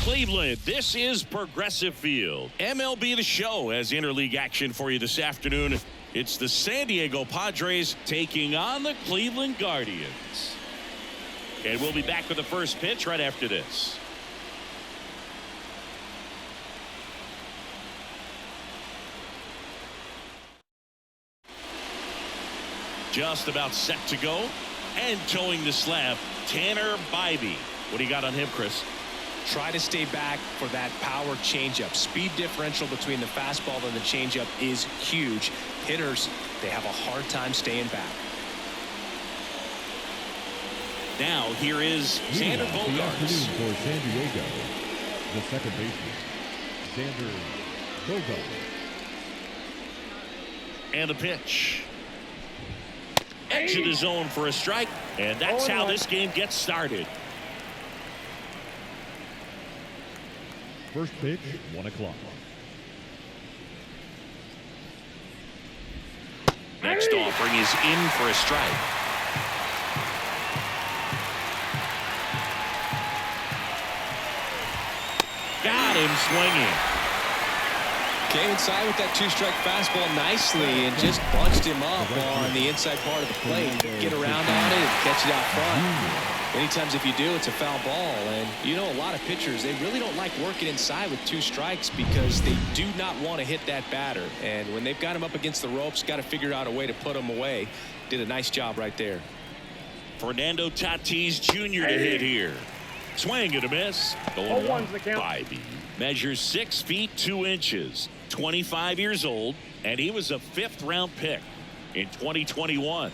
Cleveland, this is Progressive Field. MLB The Show has interleague action for you this afternoon. It's the San Diego Padres taking on the Cleveland Guardians. And we'll be back with the first pitch right after this. Just about set to go. And towing the slab, Tanner Bybee. What do you got on him, Chris? Try to stay back for that power changeup. Speed differential between the fastball and the changeup is huge. Hitters, they have a hard time staying back. Now here is Xander Bogaerts. For San Diego, the second baseman, Xander Bogaerts. And a pitch. Exit the zone for a strike. And that's how this game gets started. First pitch, 1 o'clock. Next offering is in for a strike. Got him swinging. Came inside with that two-strike fastball nicely and just bunched him up on the inside part of the plate. Get around on it and catch it out front. Many times if you do, it's a foul ball. And you know, a lot of pitchers, they really don't like working inside with 2 strikes because they do not want to hit that batter. And when they've got him up against the ropes, got to figure out a way to put him away. Did a nice job right there. Fernando Tatis Jr. to hit here. Swing and a miss. Going on. Bybee measures 6 feet 2 inches. 25 years old, and he was a 5th-round pick in 2021.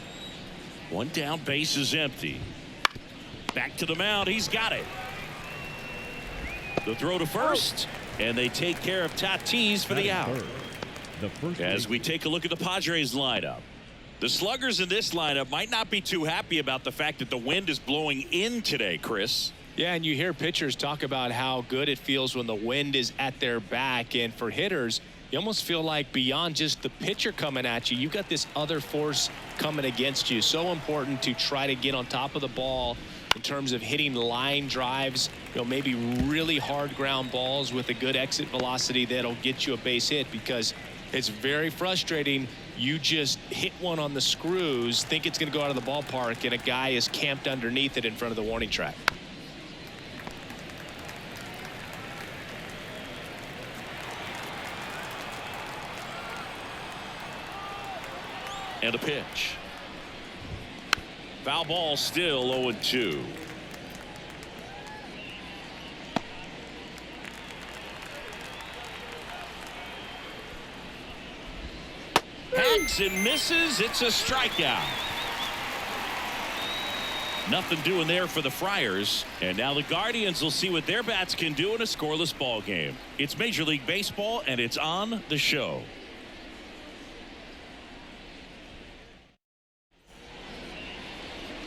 One down, base is empty. Back to the mound. He's got it. The throw to first, and they take care of Tatis for the out. As we take a look at the Padres lineup, the sluggers in this lineup might not be too happy about the fact that the wind is blowing in today, Chris. Yeah, and you hear pitchers talk about how good it feels when the wind is at their back. And for hitters, you almost feel like beyond just the pitcher coming at you, you've got this other force coming against you. So important to try to get on top of the ball in terms of hitting line drives, maybe really hard ground balls with a good exit velocity that'll get you a base hit, because it's very frustrating. You just hit one on the screws, think it's going to go out of the ballpark, and a guy is camped underneath it in front of the warning track. And a pitch. Foul ball, still 0-2. Hacks and misses. It's a strikeout. Nothing doing there for the Friars. And now the Guardians will see what their bats can do in a scoreless ball game. It's Major League Baseball, and it's on the show.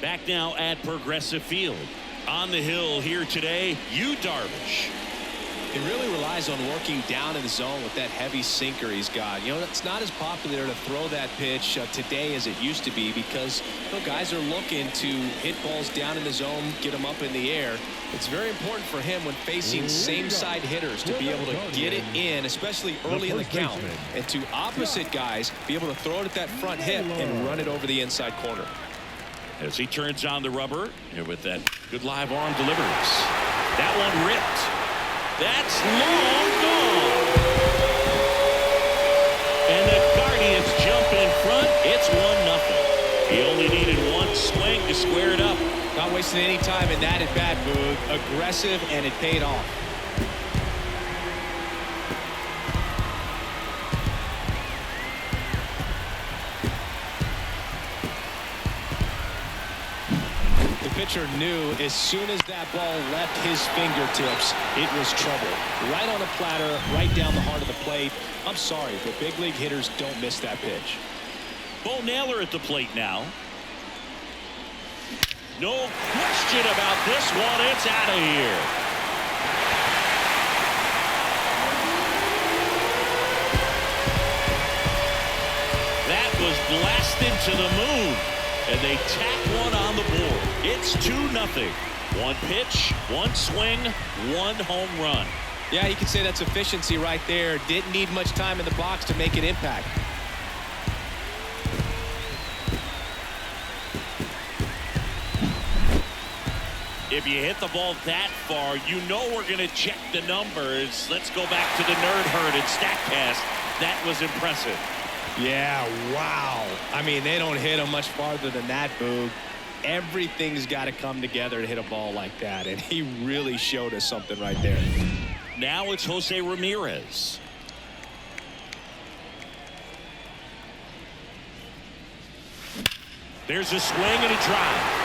Back now at Progressive Field. On the hill here today, Yu Darvish. He really relies on working down in the zone with that heavy sinker he's got. It's not as popular to throw that pitch today as it used to be, because guys are looking to hit balls down in the zone, get them up in the air. It's very important for him when facing same-side hitters to be able to get it in, especially early in the count, and to opposite guys be able to throw it at that front hip and run it over the inside corner. As he turns on the rubber, and with that good live arm delivers. That one ripped. That's long gone. And the Guardians jump in front. It's 1-0. He only needed one swing to square it up. Not wasting any time in that at-bat, Boog. Aggressive, and it paid off. Pitcher knew as soon as that ball left his fingertips, it was trouble. Right on a platter, right down the heart of the plate. I'm sorry, but big league hitters don't miss that pitch. Bo Naylor at the plate now. No question about this one. It's out of here. That was blasted to the moon. And they tack one on the board. It's 2-0. One pitch, one swing, one home run. Yeah, you can say that's efficiency right there. Didn't need much time in the box to make an impact. If you hit the ball that far, you know we're going to check the numbers. Let's go back to the nerd herd and StatCast. That was impressive. Yeah, wow. I mean, they don't hit him much farther than that, Boog. Everything's got to come together to hit a ball like that, and he really showed us something right there. Now it's Jose Ramirez. There's a swing and a drive.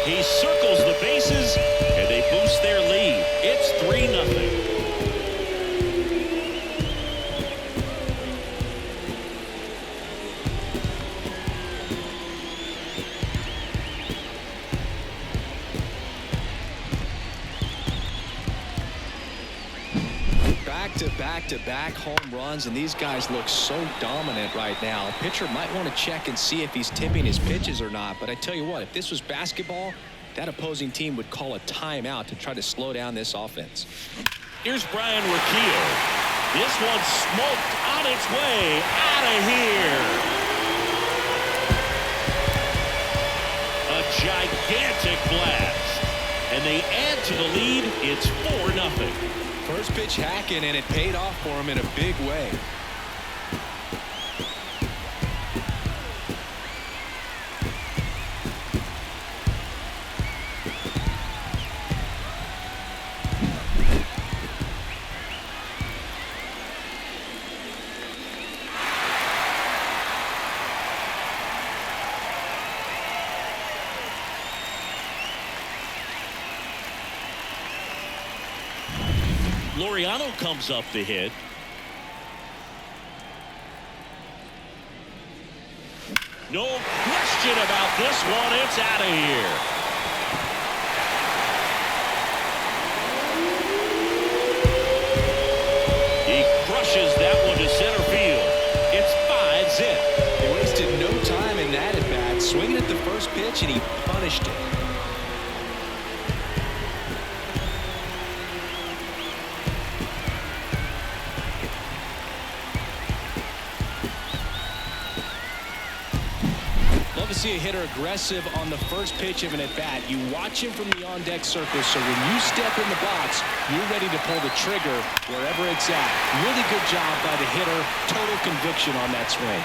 He circles the bases, and they boost their lead. It's 3-0. Back-to-back home runs, and these guys look so dominant right now. Pitcher might want to check and see if he's tipping his pitches or not, but I tell you what, if this was basketball, that opposing team would call a timeout to try to slow down this offense. Here's Brian Riccio. This one smoked on its way out of here. A gigantic blast, and they add to the lead. It's 4-0. First pitch hacking, and it paid off for him in a big way. Laureano comes up to hit. No question about this one. It's out of here. He crushes that one to center field. It's 5-zip. He wasted no time in that at bat, swinging at the first pitch, and he punished it. See a hitter aggressive on the first pitch of an at-bat. You watch him from the on-deck circle, so when you step in the box, you're ready to pull the trigger wherever it's at. Really good job by the hitter. Total conviction on that swing.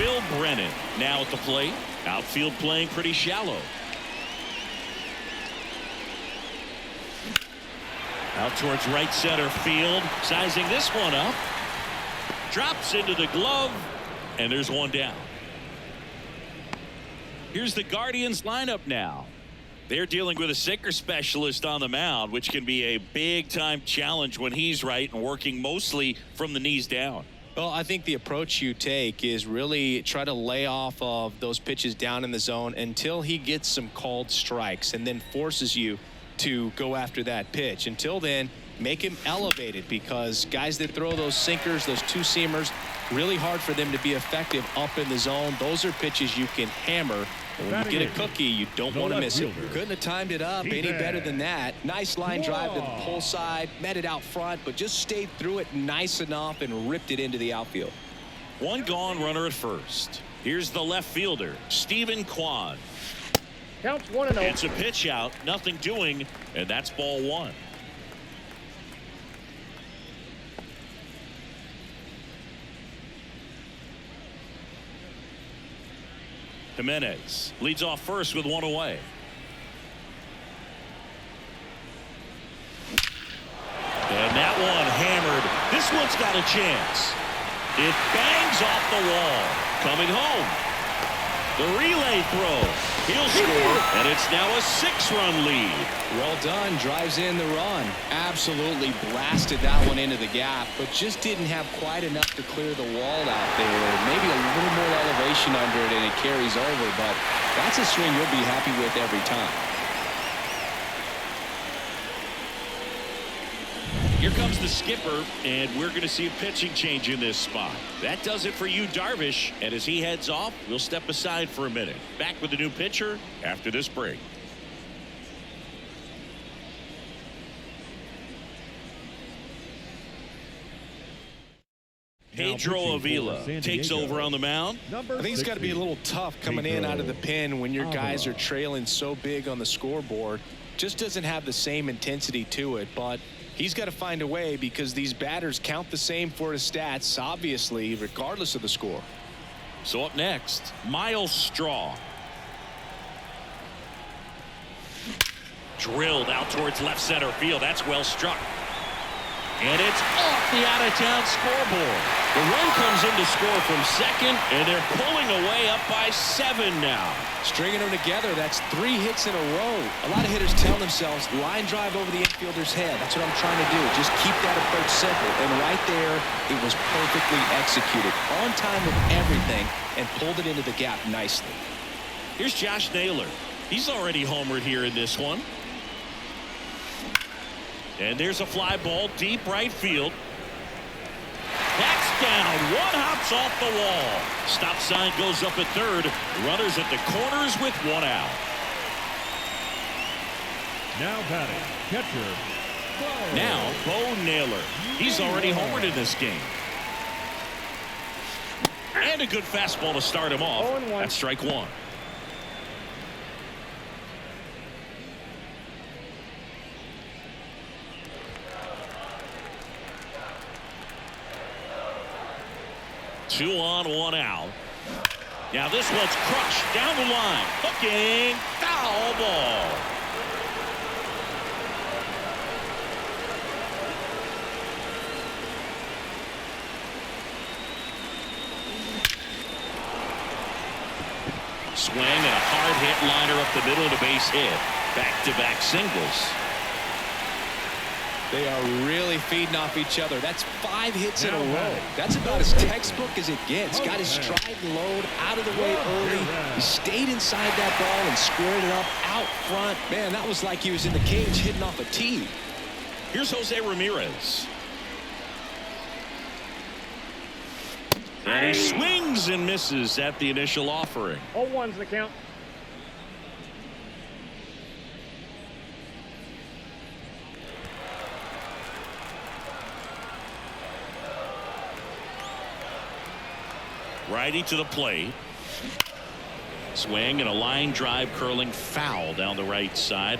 Will Brennan now at the plate. Outfield playing pretty shallow. Out towards right center field. Sizing this one up. Drops into the glove, and there's one down. Here's the Guardians lineup now. They're dealing with a sinker specialist on the mound, which can be a big-time challenge when he's right and working mostly from the knees down. Well, I think the approach you take is really try to lay off of those pitches down in the zone until he gets some called strikes and then forces you to go after that pitch. Until then, make him elevated, because guys that throw those sinkers, those two-seamers, really hard for them to be effective up in the zone. Those are pitches you can hammer. And when you get a cookie, you don't want to miss it. Couldn't have timed it up any better than that. Nice line drive to the pull side, met it out front, but just stayed through it nice enough and ripped it into the outfield. One gone, runner at first. Here's the left fielder, Stephen Kwan. Counts 1-0. It's a pitch out, nothing doing, and that's ball one. Jimenez leads off first with one away. And that one hammered. This one's got a chance. It bangs off the wall. Coming home. The relay throw. He'll score, and it's now a 6-run lead. Well done. Drives in the run. Absolutely blasted that one into the gap, but just didn't have quite enough to clear the wall out there. Maybe a little more elevation under it, and it carries over, but that's a swing you'll be happy with every time. Here comes the skipper, and we're going to see a pitching change in this spot. That does it for you, Darvish. And as he heads off, we'll step aside for a minute. Back with the new pitcher after this break. Pedro Avila takes over on the mound. I think it's got to be a little tough coming in out of the pen when your guys are trailing so big on the scoreboard. Just doesn't have the same intensity to it, but he's got to find a way because these batters count the same for his stats, obviously, regardless of the score. So up next, Miles Straw. Drilled out towards left center field. That's well struck. And it's off the out-of-town scoreboard. The run comes in to score from second, and they're pulling away up by 7 now. Stringing them together, that's 3 hits in a row. A lot of hitters tell themselves, line drive over the infielder's head. That's what I'm trying to do. Just keep that approach simple. And right there, it was perfectly executed. On time with everything, and pulled it into the gap nicely. Here's Josh Naylor. He's already homered here in this one. And there's a fly ball deep right field. That's down. One hops off the wall. Stop sign goes up at third. Runners at the corners with 1 out. Now batting, catcher. Now Bo Naylor. He's already homered in this game. And a good fastball to start him off. That's strike 1. Two on, 1 out. Now this one's crushed down the line. Hooking, foul ball. Swing and a hard hit liner up the middle of the base hit. Back-to-back singles. They are really feeding off each other. That's 5 hits in a row. That's about as textbook as it gets. Got his stride and load out of the way early. He stayed inside that ball and squared it up out front. Man, that was like he was in the cage hitting off a tee. Here's Jose Ramirez. And he swings and misses at the initial offering. 0-1's the count. Righty to the plate. Swing and a line drive curling foul down the right side.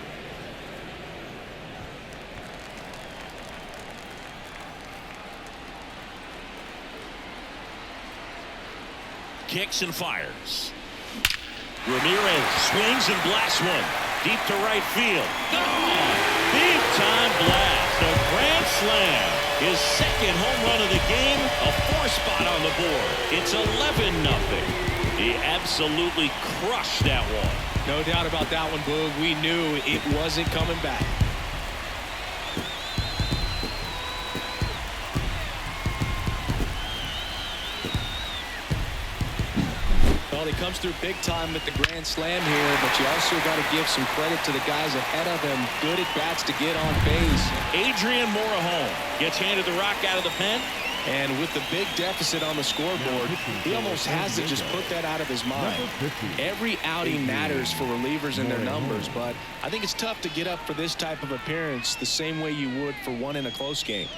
Kicks and fires. Ramirez swings and blasts one deep to right field. Gone! Big time blast. A grand slam. His second home run of the game, a 4-spot on the board. It's 11-0. He absolutely crushed that one. No doubt about that one, Boog. We knew it wasn't coming back. Well, he comes through big time with the grand slam here, but you also got to give some credit to the guys ahead of him. Good at bats to get on base. Adrian Morejon gets handed the rock out of the pen. And with the big deficit on the scoreboard, he almost has to just put that out of his mind. Every outing matters for relievers and their numbers, but I think it's tough to get up for this type of appearance the same way you would for one in a close game.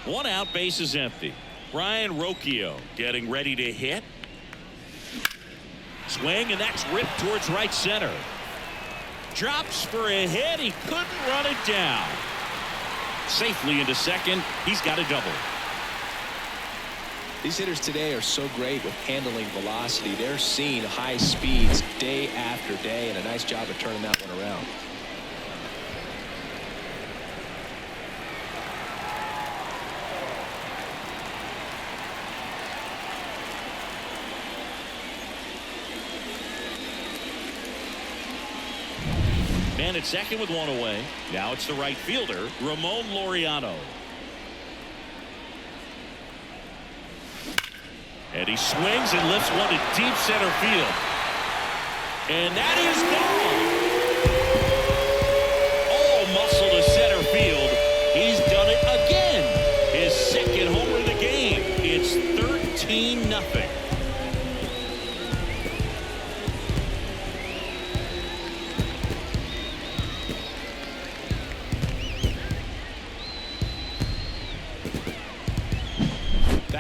1 out, base is empty. Brian Rocchio getting ready to hit. Swing, and that's ripped towards right center. Drops for a hit. He couldn't run it down. Safely into second. He's got a double. These hitters today are so great with handling velocity. They're seeing high speeds day after day, and a nice job of turning that one around. Man at second with 1 away. Now it's the right fielder, Ramon Laureano. And he swings and lifts one to deep center field. And that is gone. All muscle to center field. He's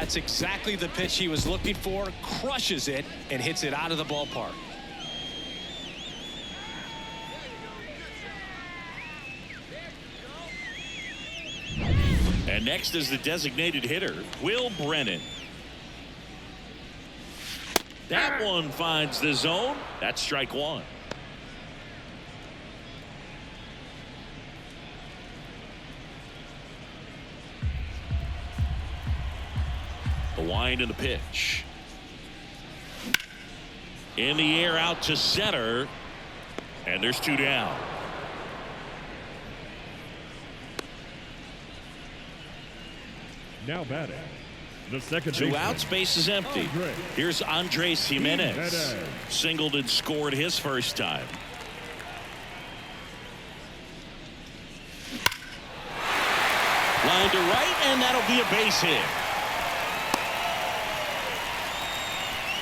That's exactly the pitch he was looking for. Crushes it and hits it out of the ballpark. And next is the designated hitter, Will Brennan. That one finds the zone. That's strike one. The wind and the pitch. In the air out to center. And there's two down. Now batting, the second Two baseman. outs, base is empty. Here's Andres Jimenez. Singled and scored his first time. Line to right, and that'll be a base hit.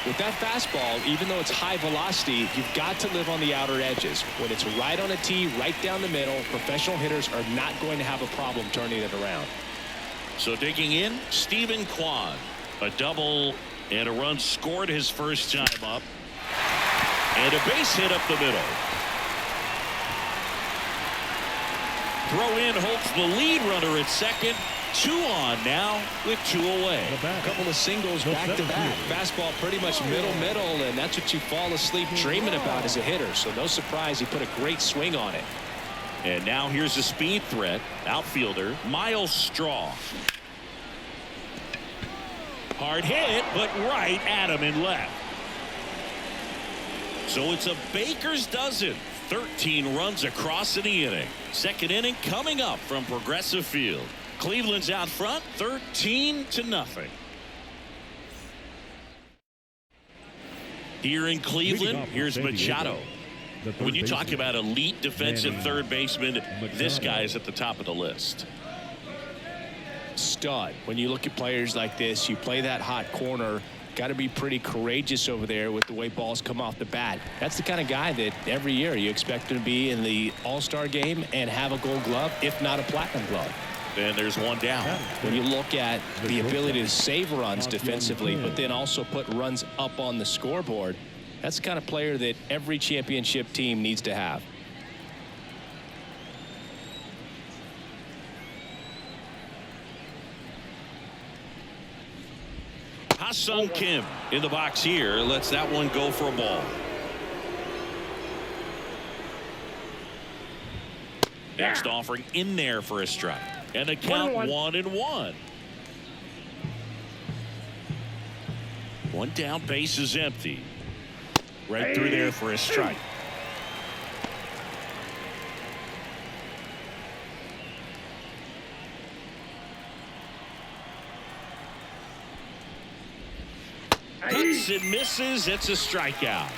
With that fastball, even though it's high velocity, you've got to live on the outer edges. When it's right on a tee, right down the middle, professional hitters are not going to have a problem turning it around. So digging in, Stephen Kwan. A double and a run scored his first time up. And a base hit up the middle. Throw in Holt's the lead runner at second. Two on now with two away. A couple of singles back to back. Fastball pretty much middle, and that's what you fall asleep dreaming about as a hitter. So no surprise he put a great swing on it. And now here's a speed threat. Outfielder Miles Straw. Hard hit, but right at him and left. So it's a baker's dozen. 13 runs across in the inning. Second inning coming up from Progressive Field. Cleveland's out front 13-0. Here in Cleveland, here's Machado. When you talk about elite defensive third baseman, this guy is at the top of the list. Stud. When you look at players like this, you play that hot corner, got to be pretty courageous over there with the way balls come off the bat. That's the kind of guy that every year you expect him to be in the All-Star game and have a Gold Glove, if not a Platinum Glove. And there's one down. When you look at the ability to save runs defensively, but then also put runs up on the scoreboard, that's the kind of player that every championship team needs to have. Ha-Sung Kim in the box here lets that one go for a ball. Next offering in there for a strike. And the count 1-1. One down, base is empty. Right through there for a strike. Hits and misses. It's a strikeout.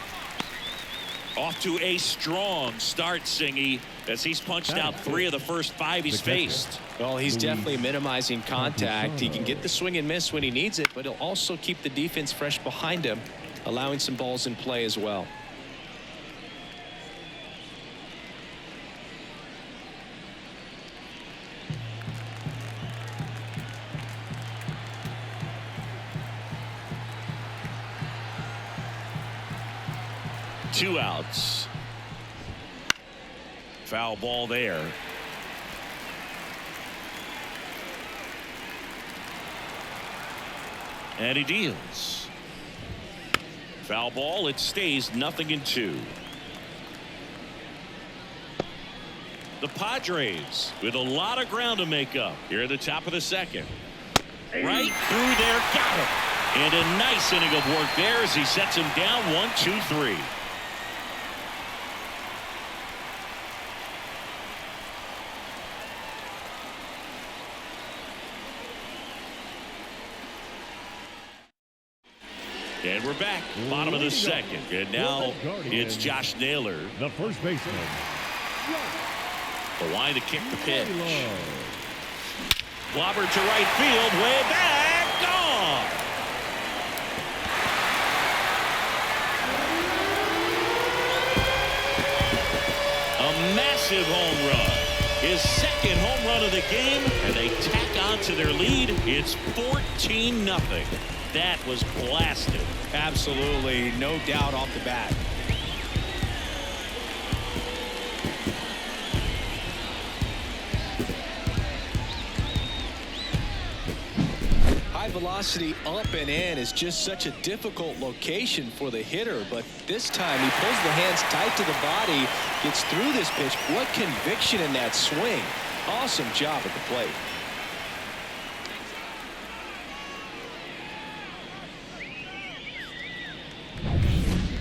Off to a strong start, Singy, as he's punched out 3 of the first 5 he's faced. Well, he's definitely minimizing contact. He can get the swing and miss when he needs it, but he'll also keep the defense fresh behind him, allowing some balls in play as well. Two outs. Foul ball there. And he deals. Foul ball. It stays 0-2. The Padres with a lot of ground to make up here at the top of the second. Right through there. Got him. And a nice inning of work there as he sets him down 1-2-3. And we're back, bottom of the second. And now it's Josh Naylor. The first baseman. The line to kick the pitch. Clobbered to right field, way back, gone. A massive home run. his second home run of the game, and they tack on to their lead. It's 14-0. That was blasted. Absolutely, no doubt off the bat. High velocity up and in is just such a difficult location for the hitter, but this time he pulls the hands tight to the body, gets through this pitch. What conviction in that swing. Awesome job at the plate.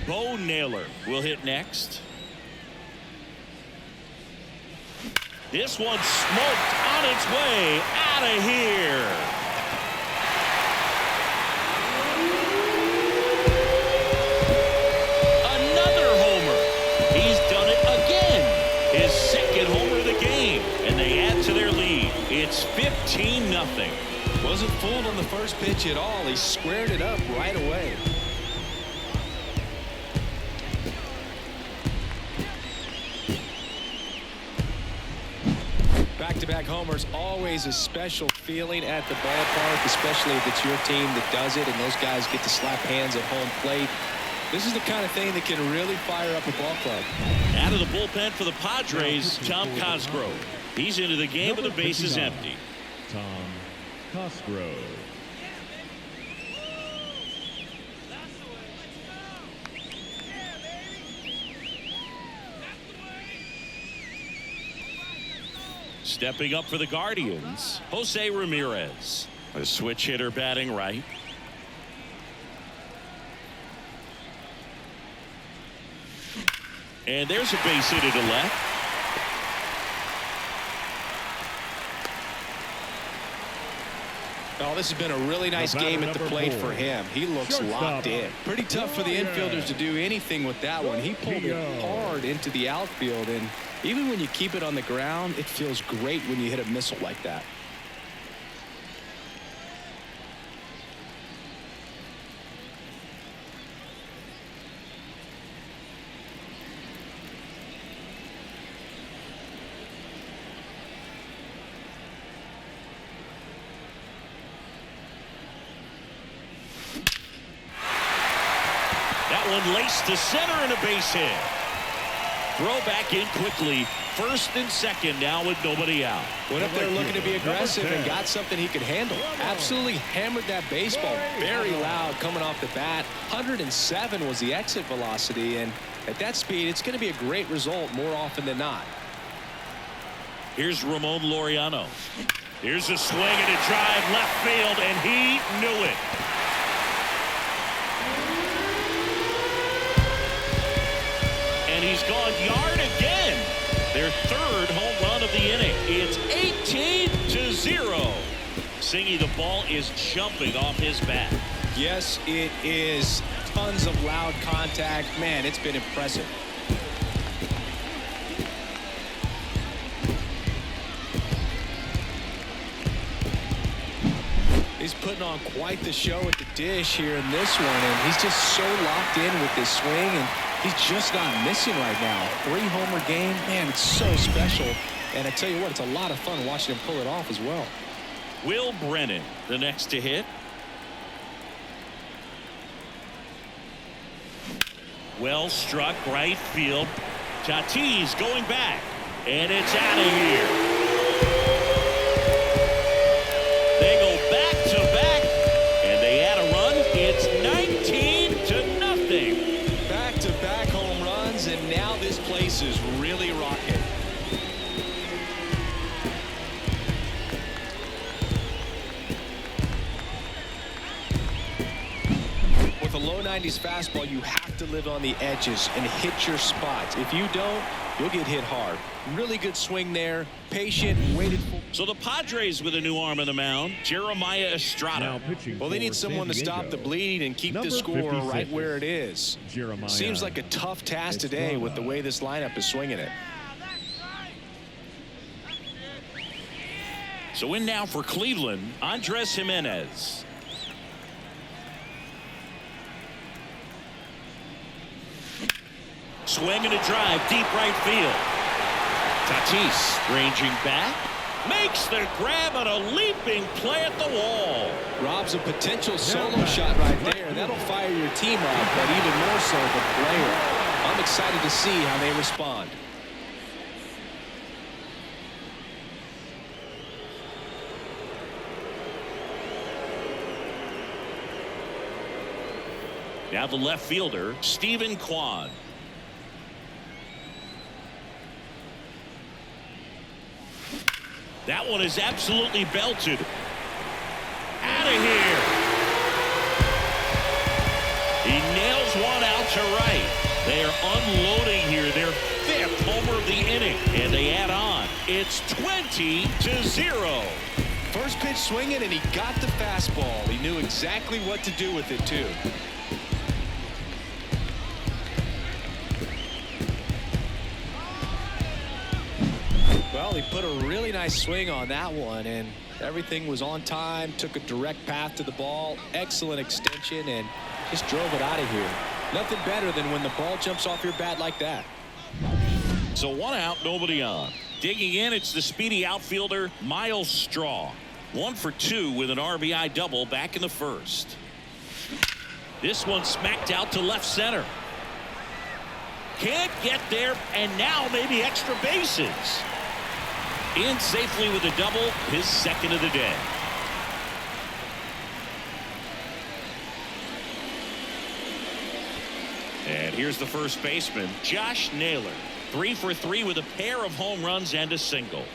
Bo Naylor will hit next. This one smoked on its way out of here. Another homer. He's done it again. His second homer of the game, and they add to their lead. It's 15-0. Wasn't fooled on the first pitch at all. He squared it up right away. Back-to-back homers, always a special feeling at the ballpark, especially if it's your team that does it and those guys get to slap hands at home plate. This is the kind of thing that can really fire up a ball club. Out of the bullpen for the Padres, Tom Cosgrove. He's into the game with the bases empty. Tom Cosgrove. Stepping up for the Guardians, Jose Ramirez. A switch hitter batting right. And there's a base hit to left. Oh, this has been a really nice game at the plate for him. He looks locked in. Pretty tough for the infielders to do anything with that one. He pulled it hard into the outfield, and even when you keep it on the ground, it feels great when you hit a missile like that. That one laced to center and a base hit. Throw back in quickly. First and second now with nobody out. Went up there looking to be aggressive and got something he could handle. Absolutely hammered that baseball. Very loud coming off the bat. 107 was the exit velocity, and at that speed, it's going to be a great result more often than not. Here's Ramon Laureano. Here's a swing and a drive left field, and he knew it. And he's gone yard again. Their third home run of the inning. It's 18-0. Singy, the ball is jumping off his bat. Yes, it is. Tons of loud contact. Man, it's been impressive. He's putting on quite the show at the dish here in this one, and he's just so locked in with this swing, and he's just not missing right now. 3-homer game, man, it's so special. And I tell you what, it's a lot of fun watching him pull it off as well. Will Brennan, the next to hit. Well struck right field. Tatis going back, and it's out of here. They go back to back, and they add a run. It's 19-0. Back-to-back home runs, and now this place is really rocking. With a low 90s fastball, you have to live on the edges and hit your spots. If you don't, you'll get hit hard. Really good swing there. Patient, waited for. So the Padres with a new arm on the mound, Jeremiah Estrada. Well, they need someone to stop the bleeding and keep the score right where it is. Seems like a tough task today with the way this lineup is swinging it. So in now for Cleveland, Andres Jimenez. Swing and a drive deep right field. Tatis ranging back. Makes the grab on a leaping play at the wall. Robs a potential solo shot right there. That'll fire your team up, but even more so the player. I'm excited to see how they respond. Now the left fielder, Stephen Kwan. That one is absolutely belted. Out of here. He nails one out to right. They are unloading here. Their 5th homer of the inning. And they add on. It's 20-0. First pitch swinging, and he got the fastball. He knew exactly what to do with it, too. Well, he put a really nice swing on that one, and everything was on time. Took a direct path to the ball. Excellent extension, and just drove it out of here. Nothing better than when the ball jumps off your bat like that. So 1 out, nobody on. Digging in, it's the speedy outfielder, Miles Straw. 1 for 2 with an RBI double back in the 1st. This one smacked out to left center. Can't get there, and now maybe extra bases. In safely with a double, his 2nd of the day. And here's the first baseman, Josh Naylor. 3 for 3 with a pair of home runs and a single.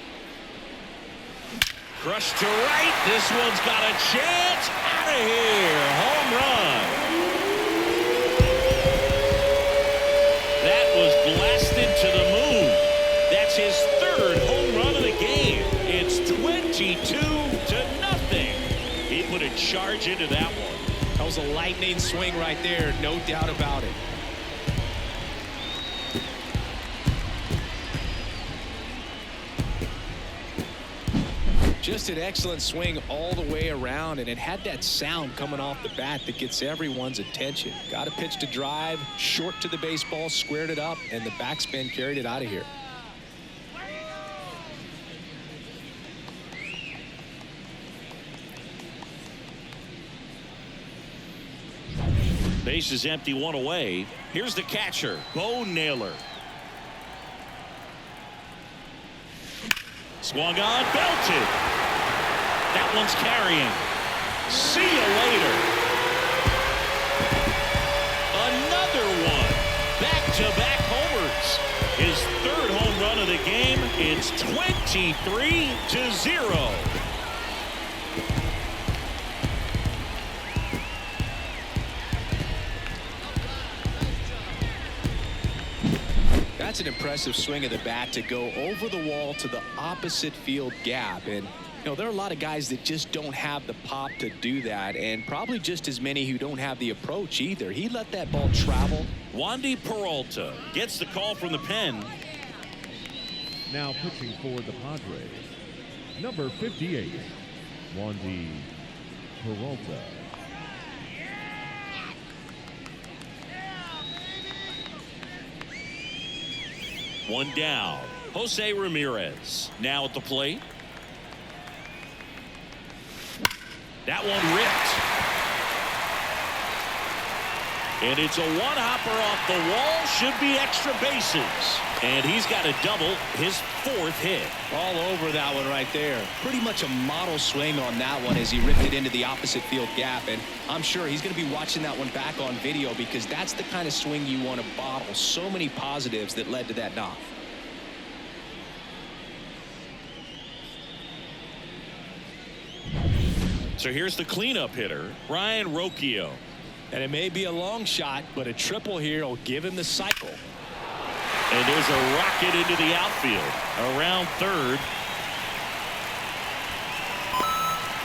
Crushed to right. This one's got a chance. Out of here. Home run. That was blasted to the moon. That's his 3rd home run of the game. It's 22-0. He put a charge into that one. That was a lightning swing right there. No doubt about it. Just an excellent swing all the way around, and it had that sound coming off the bat that gets everyone's attention. Got a pitch to drive, short to the baseball, squared it up, and the backspin carried it out of here. Base is empty, 1 away. Here's the catcher, Bo Naylor. Swung on, belted. That one's carrying. See you later. Another one. Back-to-back homers. His 3rd home run of the game. It's 23-0. That's an impressive swing of the bat to go over the wall to the opposite field gap. And, you know, there are a lot of guys that just don't have the pop to do that, and probably just as many who don't have the approach either. He let that ball travel. Wandy Peralta gets the call from the pen. Now pitching for the Padres, number 58, Wandy Peralta. One down. Jose Ramirez now at the plate. That one ripped. And it's a one-hopper off the wall. Should be extra bases. And he's got a double, his 4th hit. All over that one right there. Pretty much a model swing on that one as he ripped it into the opposite field gap. And I'm sure he's going to be watching that one back on video, because that's the kind of swing you want to bottle. So many positives that led to that knock. So here's the cleanup hitter, Ryan Rocchio. And it may be a long shot, but a triple here will give him the cycle. And there's a rocket into the outfield. Around 3rd.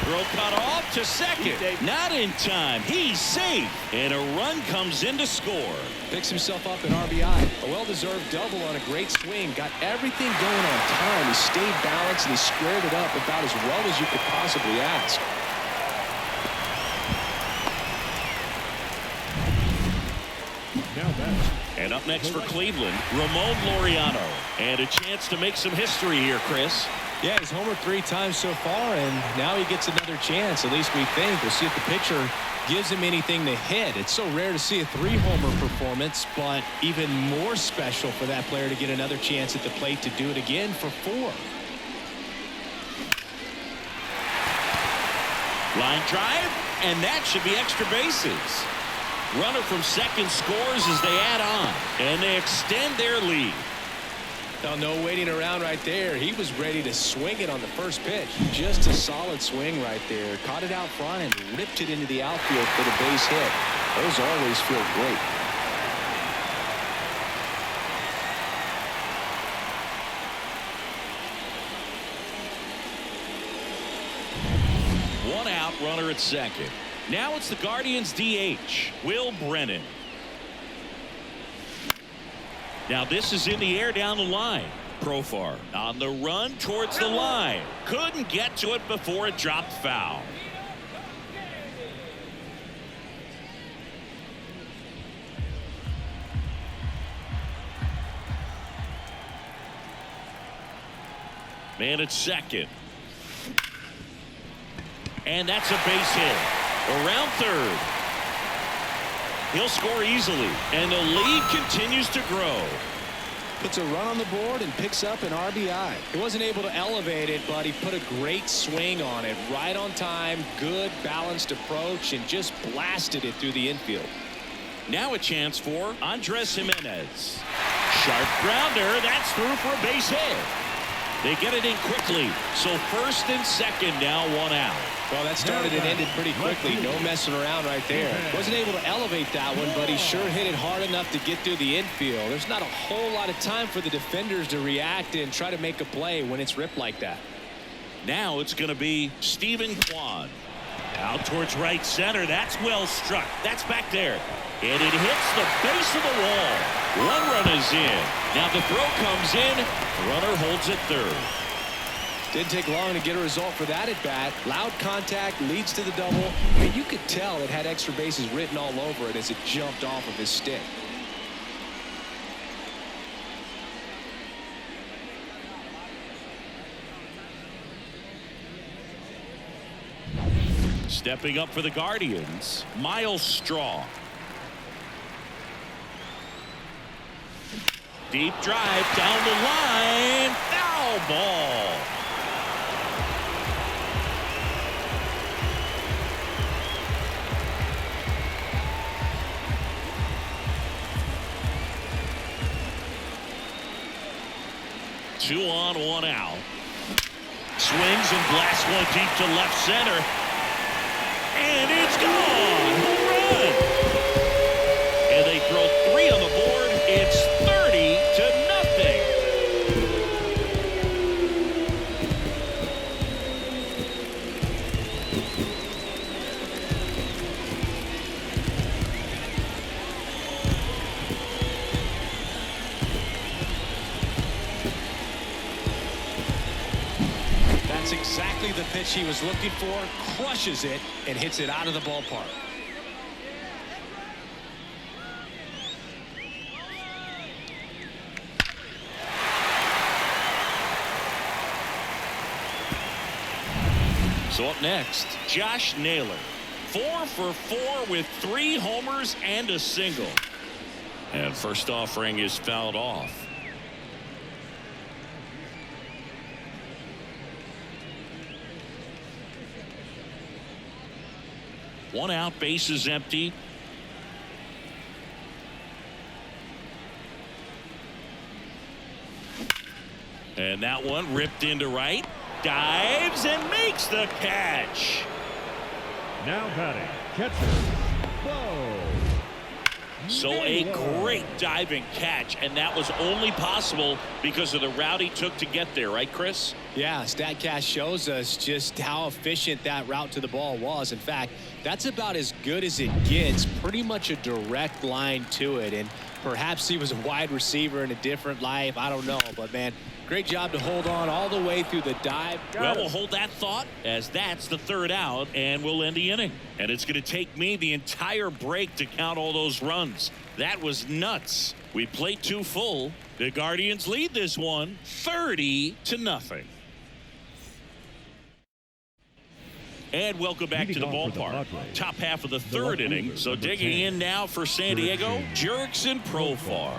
Throw cut off to 2nd. Not in time. He's safe. And a run comes in to score. Picks himself up an RBI. A well-deserved double on a great swing. Got everything going on time. He stayed balanced and he squared it up about as well as you could possibly ask. Now back. And up Up next for Cleveland, Ramon Laureano. And a chance to make some history here, Chris. Yeah, he's homered 3 times so far, and now he gets another chance. At least we think. We'll see if the pitcher gives him anything to hit. It's so rare to see a 3-homer performance, but even more special for that player to get another chance at the plate to do it again for 4. Line drive, and that should be extra bases. Runner from second scores as they add on, and they extend their lead. Now, no waiting around right there. He was ready to swing it on the first pitch. Just a solid swing right there. Caught it out front and ripped it into the outfield for the base hit. Those always feel great. One out, runner at second. Now it's the Guardians DH, Will Brennan. Now this is in the air down the line. Profar on the run towards the line. Couldn't get to it before it dropped foul. Man at second. And that's a base hit. Around third. He'll score easily, and the lead continues to grow. Puts a run on the board and picks up an RBI. He wasn't able to elevate it, but he put a great swing on it. Right on time, good balanced approach, and just blasted it through the infield. Now a chance for Andres Jimenez. Sharp grounder. That's through for a base hit. They get it in quickly. So first and second now, 1 out. Well, that started and ended pretty quickly. No messing around right there. Wasn't able to elevate that one, but he sure hit it hard enough to get through the infield. There's not a whole lot of time for the defenders to react and try to make a play when it's ripped like that. Now it's going to be Stephen Kwan. Out towards right center. That's well struck. That's back there. And it hits the base of the wall. 1 run is in. Now the throw comes in. The runner holds it third. Didn't take long to get a result for that at bat. Loud contact leads to the double. I mean, you could tell it had extra bases written all over it as it jumped off of his stick. Stepping up for the Guardians, Miles Straw. Deep drive down the line. Foul ball. Two on, 1 out. Swings and blasts one deep to left center. And it's gone. Home run. And they throw 3 on the board. It's 30-0. That's exactly the pitch he was looking for. Crushes it and hits it out of the ballpark. So up next, Josh Naylor. 4 for 4 with 3 homers and a single. And first offering is fouled off. One out, base is empty. And that one ripped into right. Dives and makes the catch. Now batting, catcher, Bo. So a great diving catch, and that was only possible because of the route he took to get there, right, Chris? Yeah, StatCast shows us just how efficient that route to the ball was. In fact, that's about as good as it gets. Pretty much a direct line to it, and perhaps he was a wide receiver in a different life. I don't know, but man, great job to hold on all the way through the dive. Well, we'll hold that thought as that's the 3rd out, and we'll end the inning. And it's going to take me the entire break to count all those runs. That was nuts. We played 2 full. The Guardians lead this one 30-0. And welcome back to the ballpark. Top half of the 3rd inning. So digging in now for San Diego, Jurickson Profar.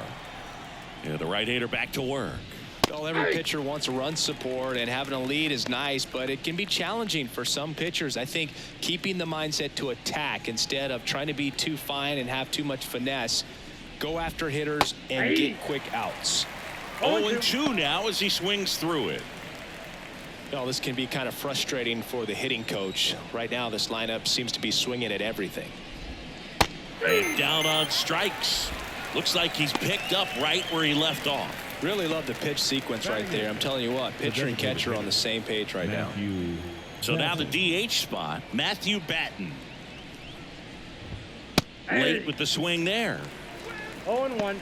Yeah, the right-hander back to work. Well, every pitcher wants run support, and having a lead is nice, but it can be challenging for some pitchers. I think keeping the mindset to attack instead of trying to be too fine and have too much finesse. Go after hitters and get quick outs. 0-2 now as he swings through it. Well, this can be kind of frustrating for the hitting coach. Right now, this lineup seems to be swinging at everything. And down on strikes. Looks like he's picked up right where he left off. Really love the pitch sequence right there. I'm telling you what, pitcher and catcher are on the same page right now. So now the DH spot, Matthew Batten. Late with the swing there. 0-1.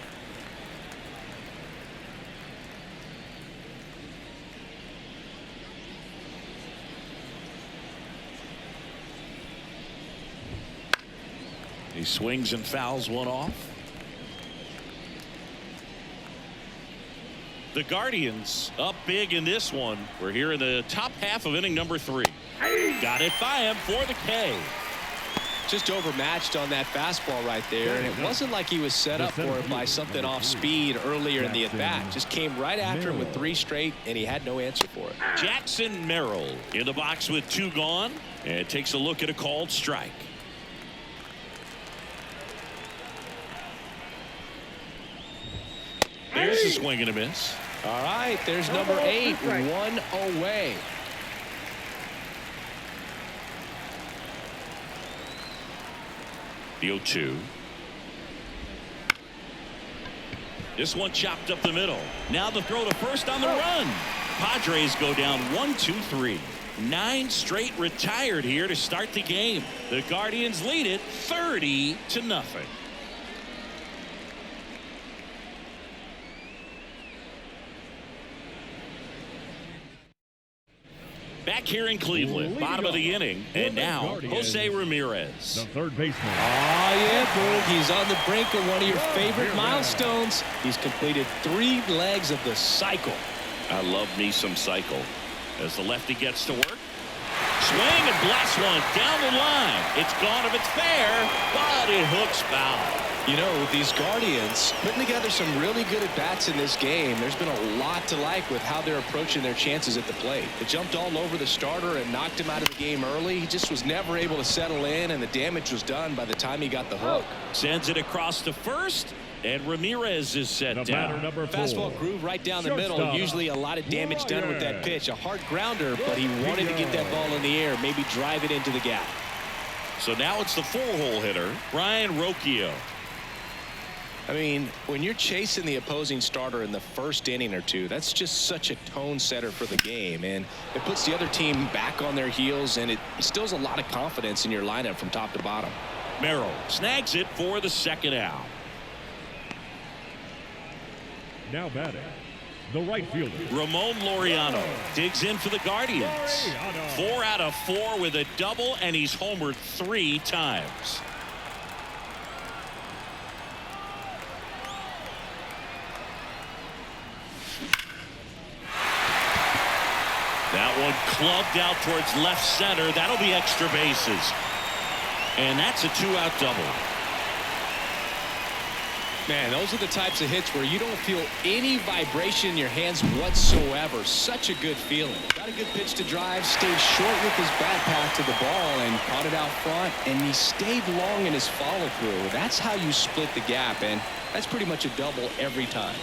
He swings and fouls one off. The Guardians up big in this one. We're here in the top half of inning number 3. Got it by him for the K. Just overmatched on that fastball right there, and it wasn't like he was set up for it by something off speed earlier in the at-bat. Just came right after him with 3 straight, and he had no answer for it. Jackson Merrill in the box with 2 gone, and takes a look at a called strike. There's a swing and a miss. All right, there's number 8, 1 away. The 0-2. This one chopped up the middle. Now the throw to first on the run. Padres go down 1-2-3. 9 straight retired here to start the game. The Guardians lead it 30-0. Back here in Cleveland, bottom of the inning, and now Jose Ramirez. The third baseman. Oh, yeah, Boog. He's on the brink of one of your favorite milestones. He's completed 3 legs of the cycle. I love me some cycle. As the lefty gets to work. Swing and blast one down the line. It's gone if it's fair, but it hooks foul. You know, these Guardians putting together some really good at-bats in this game. There's been a lot to like with how they're approaching their chances at the plate. They jumped all over the starter and knocked him out of the game early. He just was never able to settle in, and the damage was done by the time he got the hook. Sends it across to first, and Ramirez is set down. Number 4. Fastball groove right down the middle. Usually a lot of damage done with that pitch. A hard grounder, but he wanted to get that ball in the air, maybe drive it into the gap. So now it's the 4-hole hitter, Brian Rocchio. I mean, when you're chasing the opposing starter in the first inning or 2, that's just such a tone setter for the game, and it puts the other team back on their heels, and it instills a lot of confidence in your lineup from top to bottom. Merrill snags it for the second out. Now batting, the right fielder. Ramon Laureano digs in for the Guardians. 4 out of 4 with a double, and he's homered 3 times. That one clubbed out towards left center. That'll be extra bases. And that's a 2-out double. Man, those are the types of hits where you don't feel any vibration in your hands whatsoever. Such a good feeling. Got a good pitch to drive, stayed short with his bat path to the ball and caught it out front, and he stayed long in his follow-through. That's how you split the gap, and that's pretty much a double every time.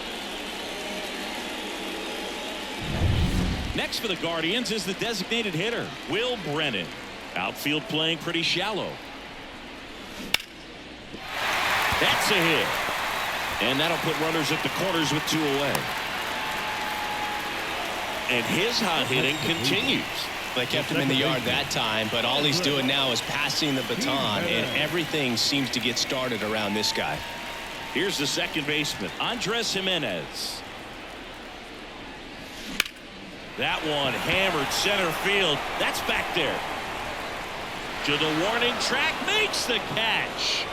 Next for the Guardians is the designated hitter, Will Brennan. Outfield playing pretty shallow. That's a hit. And that'll put runners at the corners with 2 away. And his hot hitting continues. They kept him in the yard that time, but all he's doing now is passing the baton, and everything seems to get started around this guy. Here's the second baseman, Andres Jimenez. That one hammered center field. That's back there. To the warning track, makes the catch.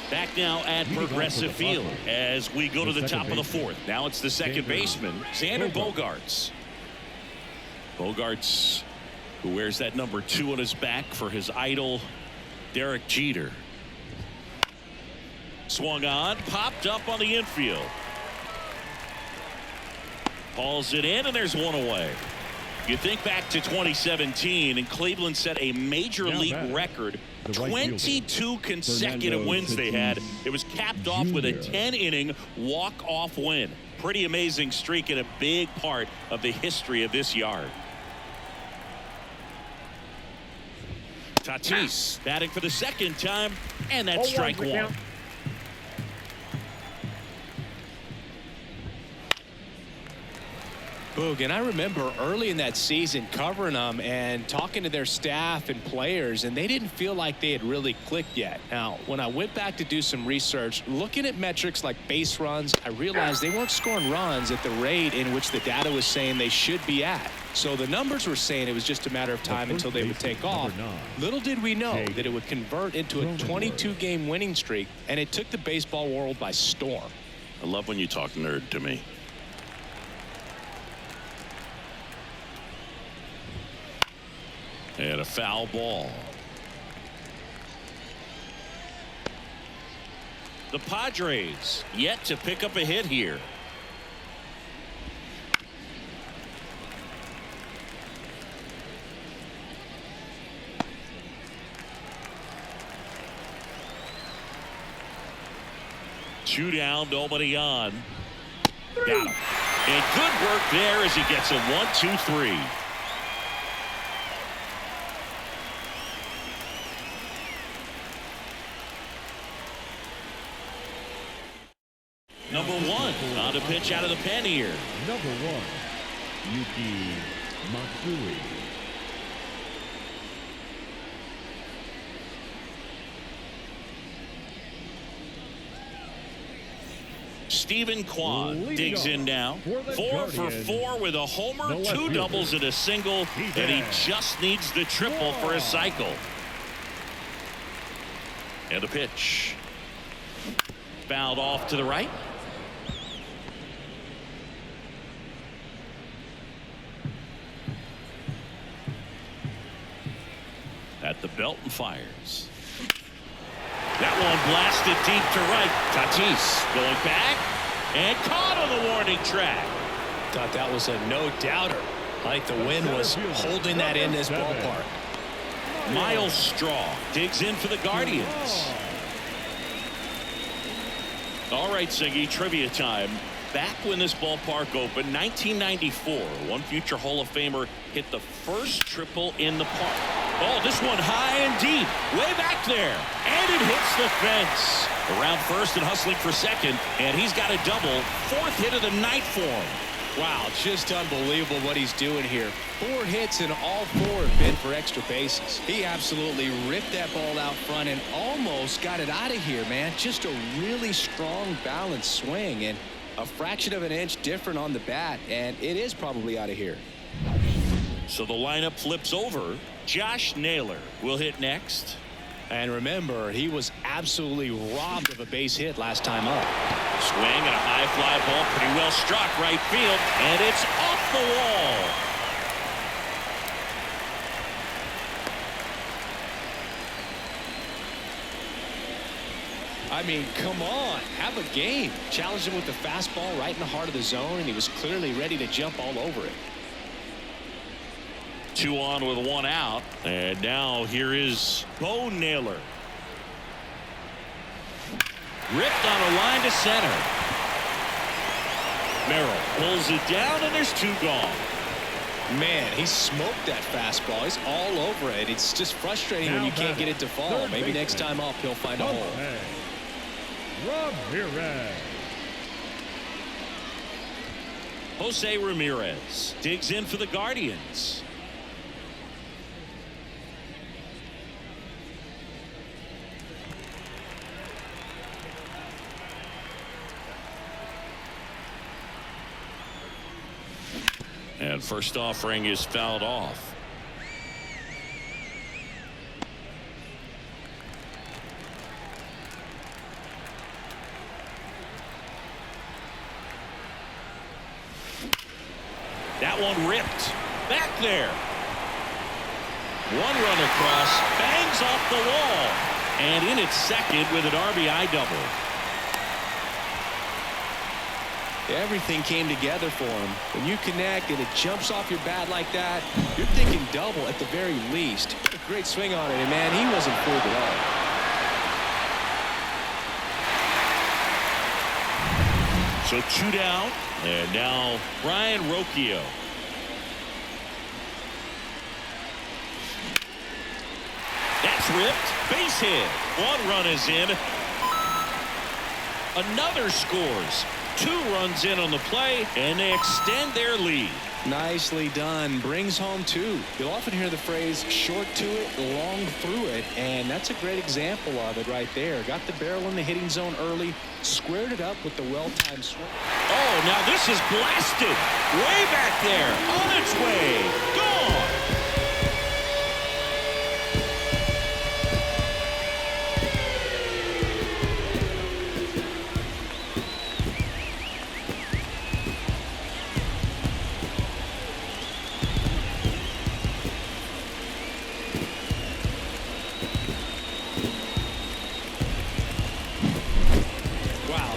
Back now at Progressive Field as we go to the top of the fourth. Now it's the second baseman, Xander Bogaerts. Bogaerts, who wears that number 2 on his back for his idol, Derek Jeter. Swung on, popped up on the infield. Hauls it in, and there's one away. You think back to 2017, and Cleveland set a major league record. 22 consecutive wins they had. It was capped off with a 10-inning walk-off win. Pretty amazing streak and a big part of the history of this yard. Tatis batting for the second time, and that's strike one. Boog, and I remember early in that season covering them and talking to their staff and players, and they didn't feel like they had really clicked yet. Now, when I went back to do some research, looking at metrics like base runs, I realized they weren't scoring runs at the rate in which the data was saying they should be at. So the numbers were saying it was just a matter of time until they would take off. Little did we know that it would convert into a 22-game winning streak, and it took the baseball world by storm. I love when you talk nerd to me. And a foul ball. The Padres yet to pick up a hit here. Two down, nobody on. Got him. And good work there as he gets a 1-2-3. Number 1 on the pitch out of the pen here. Number 1, Yuki Matsui. Stephen Kwan digs in now. 4 for 4 with a homer, 2 doubles and a single, and he just needs the triple for his cycle. And a pitch. Fouled off to the right. At the belt and fires. That one blasted deep to right. Tatis going back and caught on the warning track. Thought that was a no-doubter. Like the wind was holding that in this ballpark. Miles Straw digs in for the Guardians. All right, Siggy, trivia time. Back when this ballpark opened, 1994, one future Hall of Famer hit the first triple in the park. Oh, this one high and deep, way back there, and it hits the fence. Around first and hustling for second, and he's got a double, 4th hit of the night for him. Wow, just unbelievable what he's doing here. 4 hits and all 4 have been for extra bases. He absolutely ripped that ball out front and almost got it out of here, man. Just a really strong, balanced swing and a fraction of an inch different on the bat, and it is probably out of here. So the lineup flips over. Josh Naylor will hit next. And remember, he was absolutely robbed of a base hit last time up. Swing and a high fly ball, pretty well struck right field, and it's off the wall. I mean, come on, have a game. Challenged him with the fastball right in the heart of the zone, and he was clearly ready to jump all over it. 2 on with 1 out, and now here is Bo Naylor. Ripped on a line to center. Merrill pulls it down, and there's 2 gone. Man, he smoked that fastball. He's all over it. It's just frustrating when you can't get it to fall. Maybe next time up he'll find a hole. Ramirez. Jose Ramirez digs in for the Guardians. And first offering is fouled off. That one ripped. Back there. One run across. Bangs off the wall. And in at second with an RBI double. Everything came together for him. When you connect and it jumps off your bat like that, you're thinking double at the very least. A great swing on it, and man, he wasn't fooled at all. So 2 down, and now Brian Rocchio. That's ripped. Base hit. One run is in. Another scores. 2 runs in on the play, and they extend their lead. Nicely done. Brings home 2. You'll often hear the phrase short to it, long through it, and that's a great example of it right there. Got the barrel in the hitting zone early, squared it up with the well-timed swing. Oh, now this is blasted. Way back there. On its way. Gone.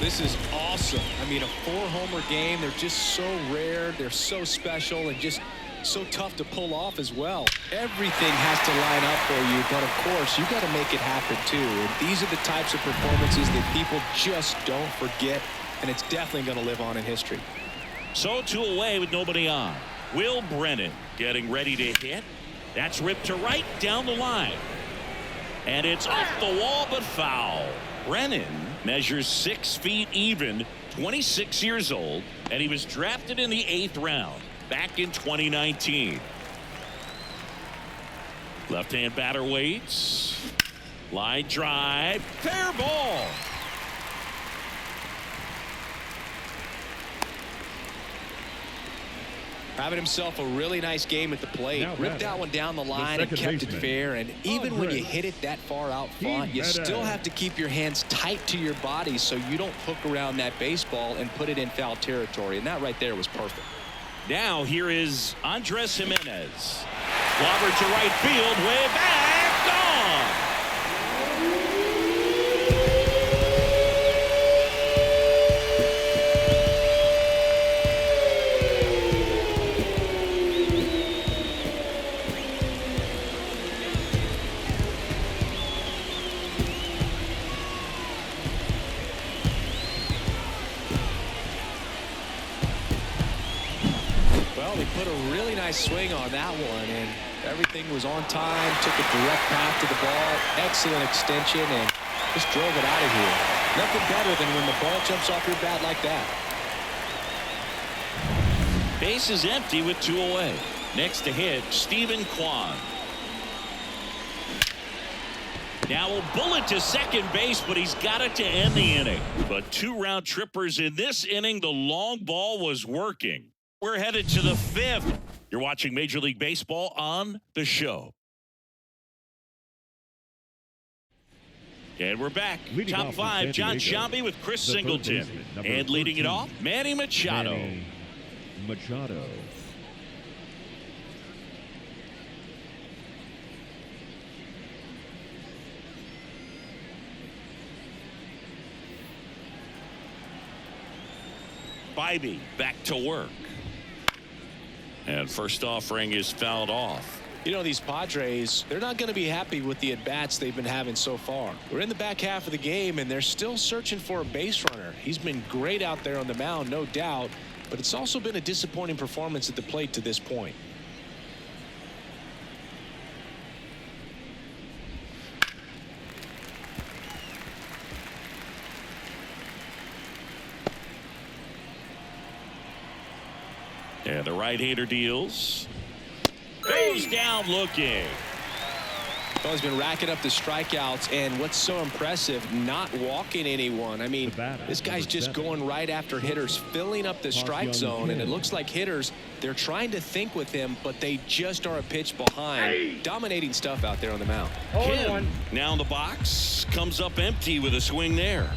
This is awesome. I mean, a 4-homer game. They're just so rare. They're so special and just so tough to pull off as well. Everything has to line up for you, but of course, you got to make it happen too. And these are the types of performances that people just don't forget, and it's definitely going to live on in history. So 2 away with nobody on. Will Brennan getting ready to hit. That's ripped to right down the line. And it's off the wall, but foul. Brennan measures 6 feet even, 26 years old, and he was drafted in the 8th round back in 2019. Left-hand batter waits. Line drive. Fair ball. Having himself a really nice game at the plate. Ripped that one down the line and kept it fair. And even when you hit it that far out front, you still have to keep your hands tight to your body so you don't hook around that baseball and put it in foul territory. And that right there was perfect. Now here is Andres Jimenez. Clobbered to right field, way back, gone. He put a really nice swing on that one, and everything was on time. Took a direct path to the ball. Excellent extension, and just drove it out of here. Nothing better than when the ball jumps off your bat like that. Base is empty with 2 away. Next to hit, Stephen Kwan. Now a bullet to second base, but he's got it to end the inning. But 2 round trippers in this inning. The long ball was working. We're headed to the 5th. You're watching Major League Baseball on the show. And we're back. Leading Top 5, John Sciambi with Chris Singleton. And leading it off, Manny Machado. Manny Machado. Bybee back to work. And first offering is fouled off. You know, these Padres, they're not going to be happy with the at-bats they've been having so far. We're in the back half of the game, and they're still searching for a base runner. He's been great out there on the mound, no doubt, but it's also been a disappointing performance at the plate to this point. And the right-hander deals. Goes down looking. Well, he's been racking up the strikeouts, and what's so impressive, not walking anyone. I mean, this guy's just going right after hitters, filling up the strike zone, and it looks like hitters, they're trying to think with him, but they just are a pitch behind. Dominating stuff out there on the mound. Kim now in the box, comes up empty with a swing there.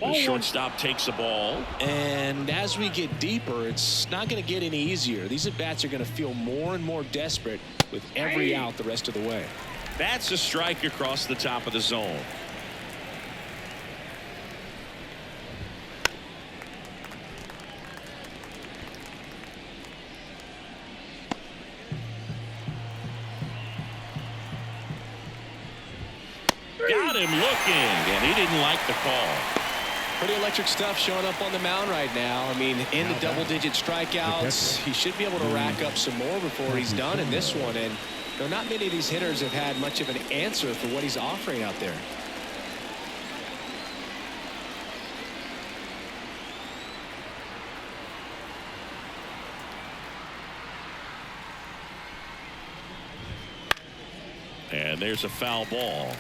The shortstop takes the ball. And as we get deeper, it's not going to get any easier. These at-bats are going to feel more and more desperate with every out the rest of the way. That's a strike across the top of the zone. Got him looking, and he didn't like the call. Pretty electric stuff showing up on the mound right now. I mean, in the double-digit strikeouts, he should be able to rack up some more before he's done in this one. And not many of these hitters have had much of an answer for what he's offering out there. And there's a foul ball.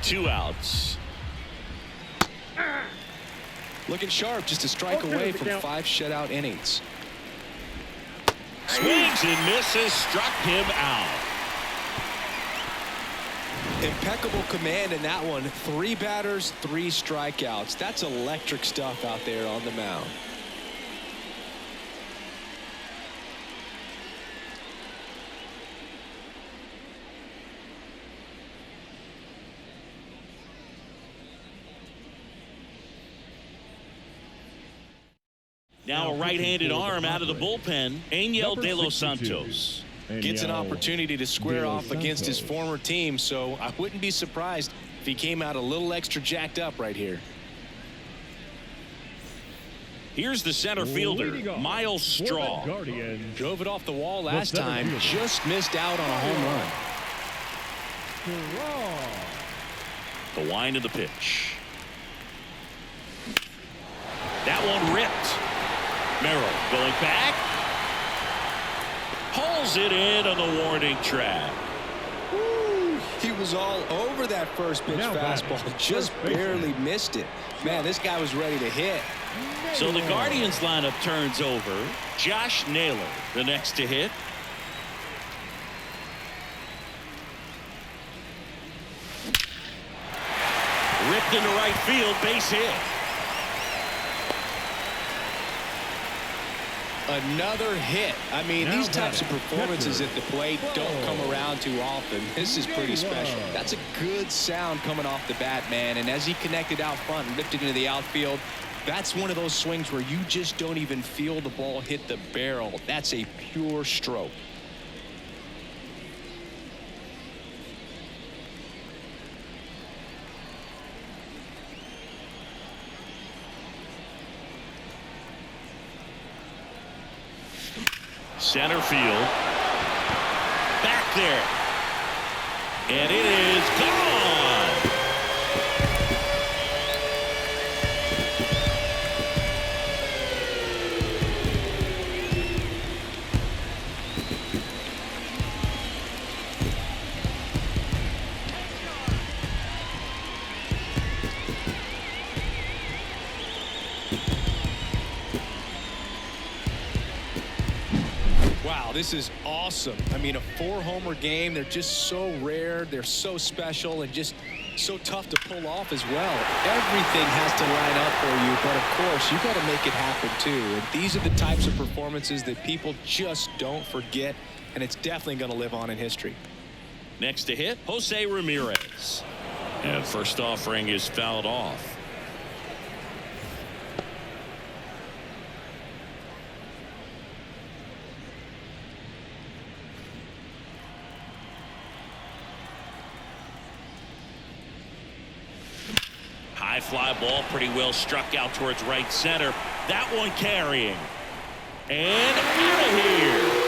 Two outs. Looking sharp, just a strike away from 5 shutout innings. Swings and misses, struck him out. Impeccable command in that one. 3 batters, 3 strikeouts. That's electric stuff out there on the mound. Now a right-handed arm out of the bullpen, Angel De Los Santos. Gets an opportunity to square off against his former team, so I wouldn't be surprised if he came out a little extra jacked up right here. Here's the center fielder, Miles Straw. Drove it off the wall last time, just missed out on a home run. The wind of the pitch. That one ripped. Merrill going back. Pulls it in on the warning track. Woo, he was all over that first pitch fastball. Just barely missed it. Man, this guy was ready to hit. So the Guardians lineup turns over. Josh Naylor, the next to hit. Ripped into right field, base hit. Another hit. I mean, these types of performances at the plate don't come around too often. This is pretty special. That's a good sound coming off the bat, man. And as he connected out front and lifted into the outfield, that's one of those swings where you just don't even feel the ball hit the barrel. That's a pure stroke. Center field. Back there. And it is gone. Wow, this is awesome. I mean, a 4-homer game. They're just so rare. They're so special and just so tough to pull off as well. Everything has to line up for you, but of course, you got to make it happen too. And these are the types of performances that people just don't forget, and it's definitely going to live on in history. Next to hit, Jose Ramirez. And first offering is fouled off. High fly ball, pretty well struck out towards right center. That one carrying. And out of here.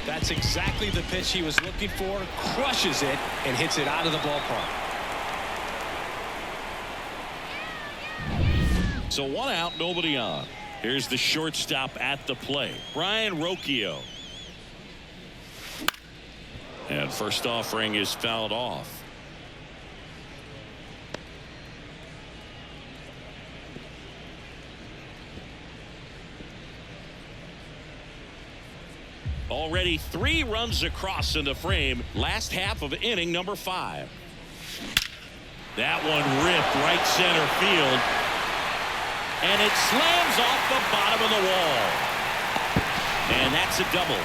That's exactly the pitch he was looking for. Crushes it and hits it out of the ballpark. So 1 out, nobody on. Here's the shortstop at the plate, Brian Rocchio. And first offering is fouled off. Already 3 runs across in the frame. Last half of inning number 5. That one ripped right center field. And it slams off the bottom of the wall. And that's a double.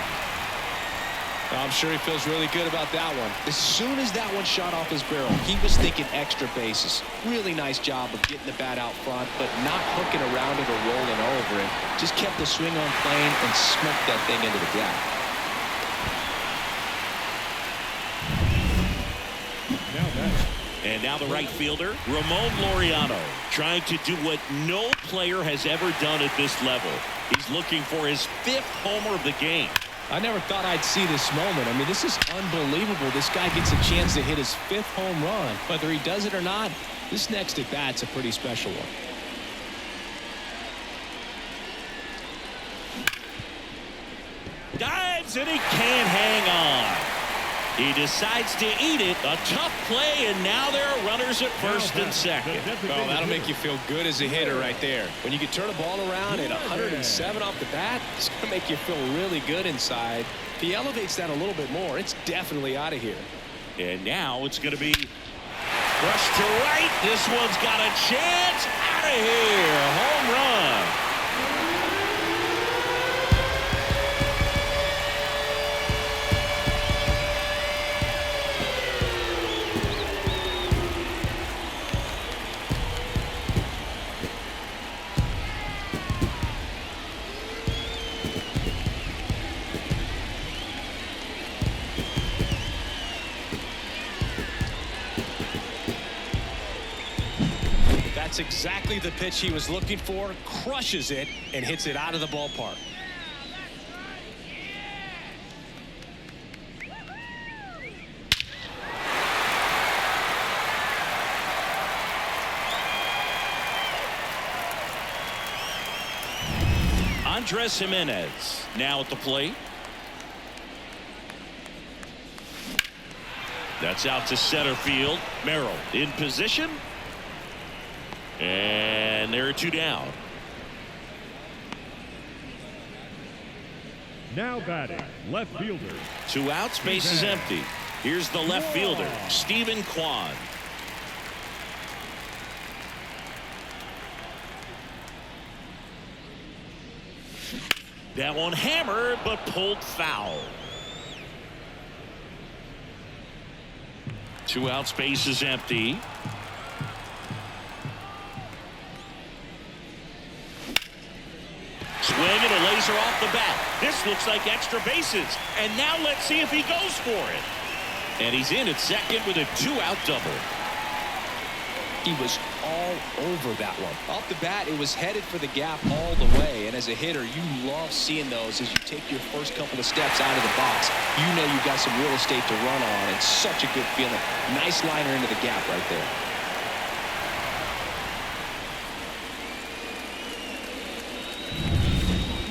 I'm sure he feels really good about that one. As soon as that one shot off his barrel, he was thinking extra bases. Really nice job of getting the bat out front, but not hooking around it or rolling over it. Just kept the swing on plane and smoked that thing into the gap. And now the right fielder, Ramon Laureano, trying to do what no player has ever done at this level. He's looking for his 5th homer of the game. I never thought I'd see this moment. I mean, this is unbelievable. This guy gets a chance to hit his 5th home run. Whether he does it or not, this next at bat's a pretty special one. Dives and he can't hang on. He decides to eat it. A tough play, and now there are runners at first and second. Oh, that'll make you feel good as a hitter right there. When you can turn a ball around at 107 off the bat, it's going to make you feel really good inside. If he elevates that a little bit more, it's definitely out of here. And now it's going to be brushed to right. This one's got a chance. Out of here. Home run. That's exactly the pitch he was looking for. Crushes it and hits it out of the ballpark. Andres Jimenez now at the plate. That's out to center field. Merrill in position. And there are 2 down. Now batting, left fielder. 2 outs, base is empty. Here's the left fielder, Stephen Kwan. That one hammered, but pulled foul. 2 outs, base is empty. Swing and a laser off the bat. This looks like extra bases. And now let's see if he goes for it. And he's in at second with a 2-out double. He was all over that one. Off the bat, it was headed for the gap all the way. And as a hitter, you love seeing those as you take your first couple of steps out of the box. You know you've got some real estate to run on, and such a good feeling. Nice liner into the gap right there.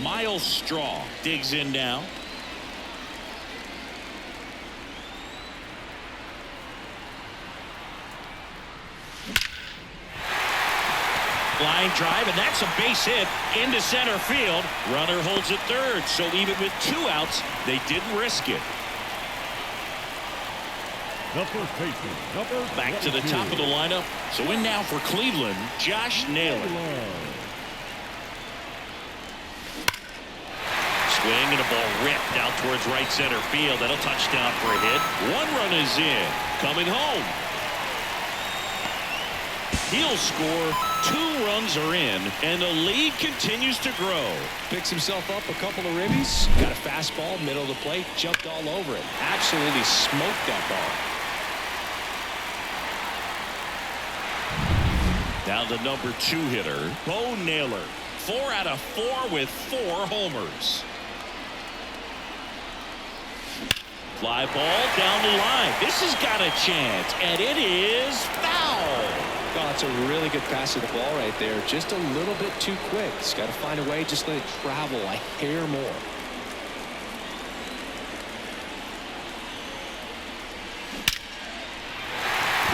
Miles Straw digs in now. Line drive, and that's a base hit into center field. Runner holds it third, so even with 2 outs, they didn't risk it. The first baseman, Back to the top of the lineup. So in now for Cleveland, Josh Naylor. Swing and a ball ripped out towards right center field. That'll touchdown for a hit. 1 run is in. Coming home. He'll score. 2 runs are in, and the lead continues to grow. Picks himself up a couple of ribbies. Got a fastball, middle of the plate, jumped all over it. Absolutely smoked that ball. Now the number 2 hitter, Bo Naylor. 4 out of 4 with 4 homers. Fly ball down the line. This has got a chance, and it is foul. Oh, it's a really good pass of the ball right there. Just a little bit too quick. He's got to find a way. Just let it travel a hair more.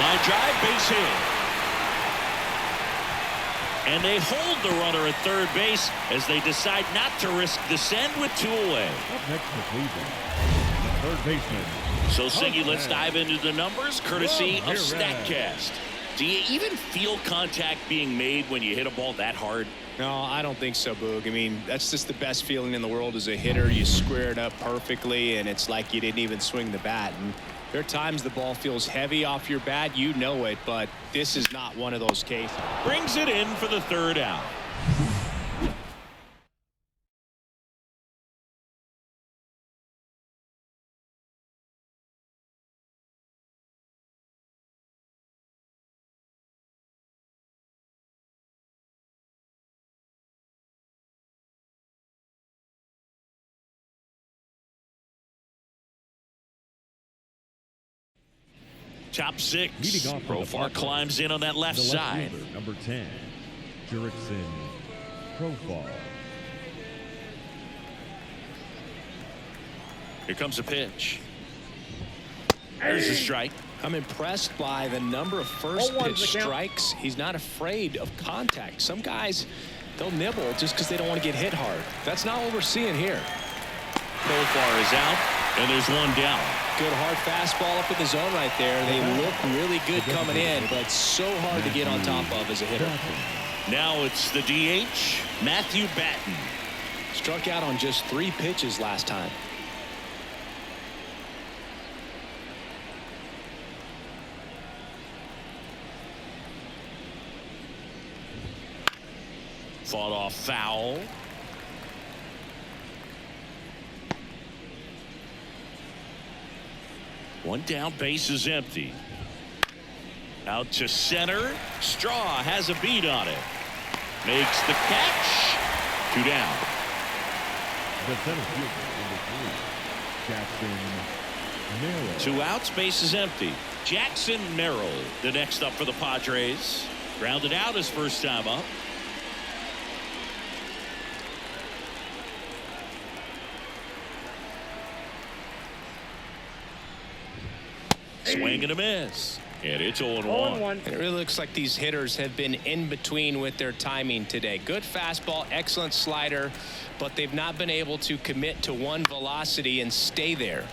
Line drive, base hit. And they hold the runner at third base as they decide not to risk the send with 2 away. Up next for Cleveland, the third baseman. So, Siggy, let's dive into the numbers, courtesy of StatCast. Do you even feel contact being made when you hit a ball that hard? No, I don't think so, Boog. I mean, that's just the best feeling in the world as a hitter. You square it up perfectly, and it's like you didn't even swing the bat. And there are times the ball feels heavy off your bat. You know it, but this is not one of those cases. Brings it in for the third out. Top 6. Leading off for the Profar Padres, climbs in on that left the side. fielder, number 10, Jurickson Profar. Here comes a pitch. There's a strike. I'm impressed by the number of first 0-1's pitch the count. strikes. He's not afraid of contact. Some guys, they'll nibble just because they don't want to get hit hard. That's not what we're seeing here. Profar is out, and there's one down. Good hard fastball up in the zone right there. They look really good coming in, but so hard to get on top of as a hitter. Now it's the DH, Matthew Batten. Struck out on just 3 pitches last time. Fought off foul. One down, base is empty. Out to center. Straw has a beat on it. Makes the catch. 2 down. The center fielder, number 3, Jackson Merrill. 2 outs, base is empty. Jackson Merrill, the next up for the Padres. Grounded out his first time up. Swing and a miss. And it's 0-1. 0-1. It really looks like these hitters have been in between with their timing today. Good fastball, excellent slider, but they've not been able to commit to one velocity and stay there.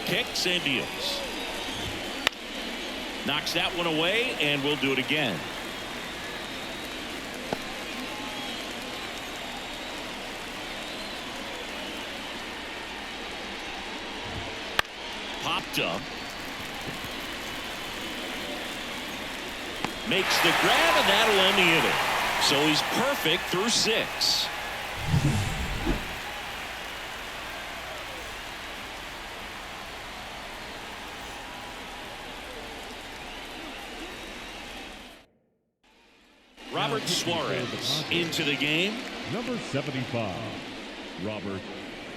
Kicks and deals. Knocks that one away, and we'll do it again. Popped up. Makes the grab, and that'll end the inning. So he's perfect through 6. Robert Suarez into the game. Number 75, Robert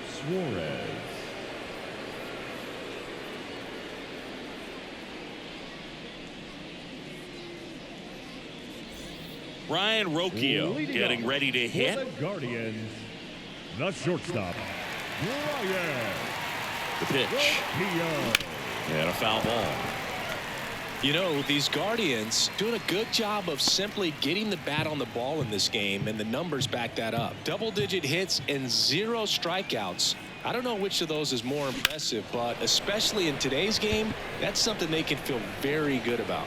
Suarez. Ryan Rocchio Leading getting off ready to for hit. the Guardians, the shortstop, Ryan The pitch. Rocchio. And a foul ball. You know, these Guardians doing a good job of simply getting the bat on the ball in this game, and the numbers back that up. Double-digit hits and 0 strikeouts. I don't know which of those is more impressive, but especially in today's game, that's something they can feel very good about.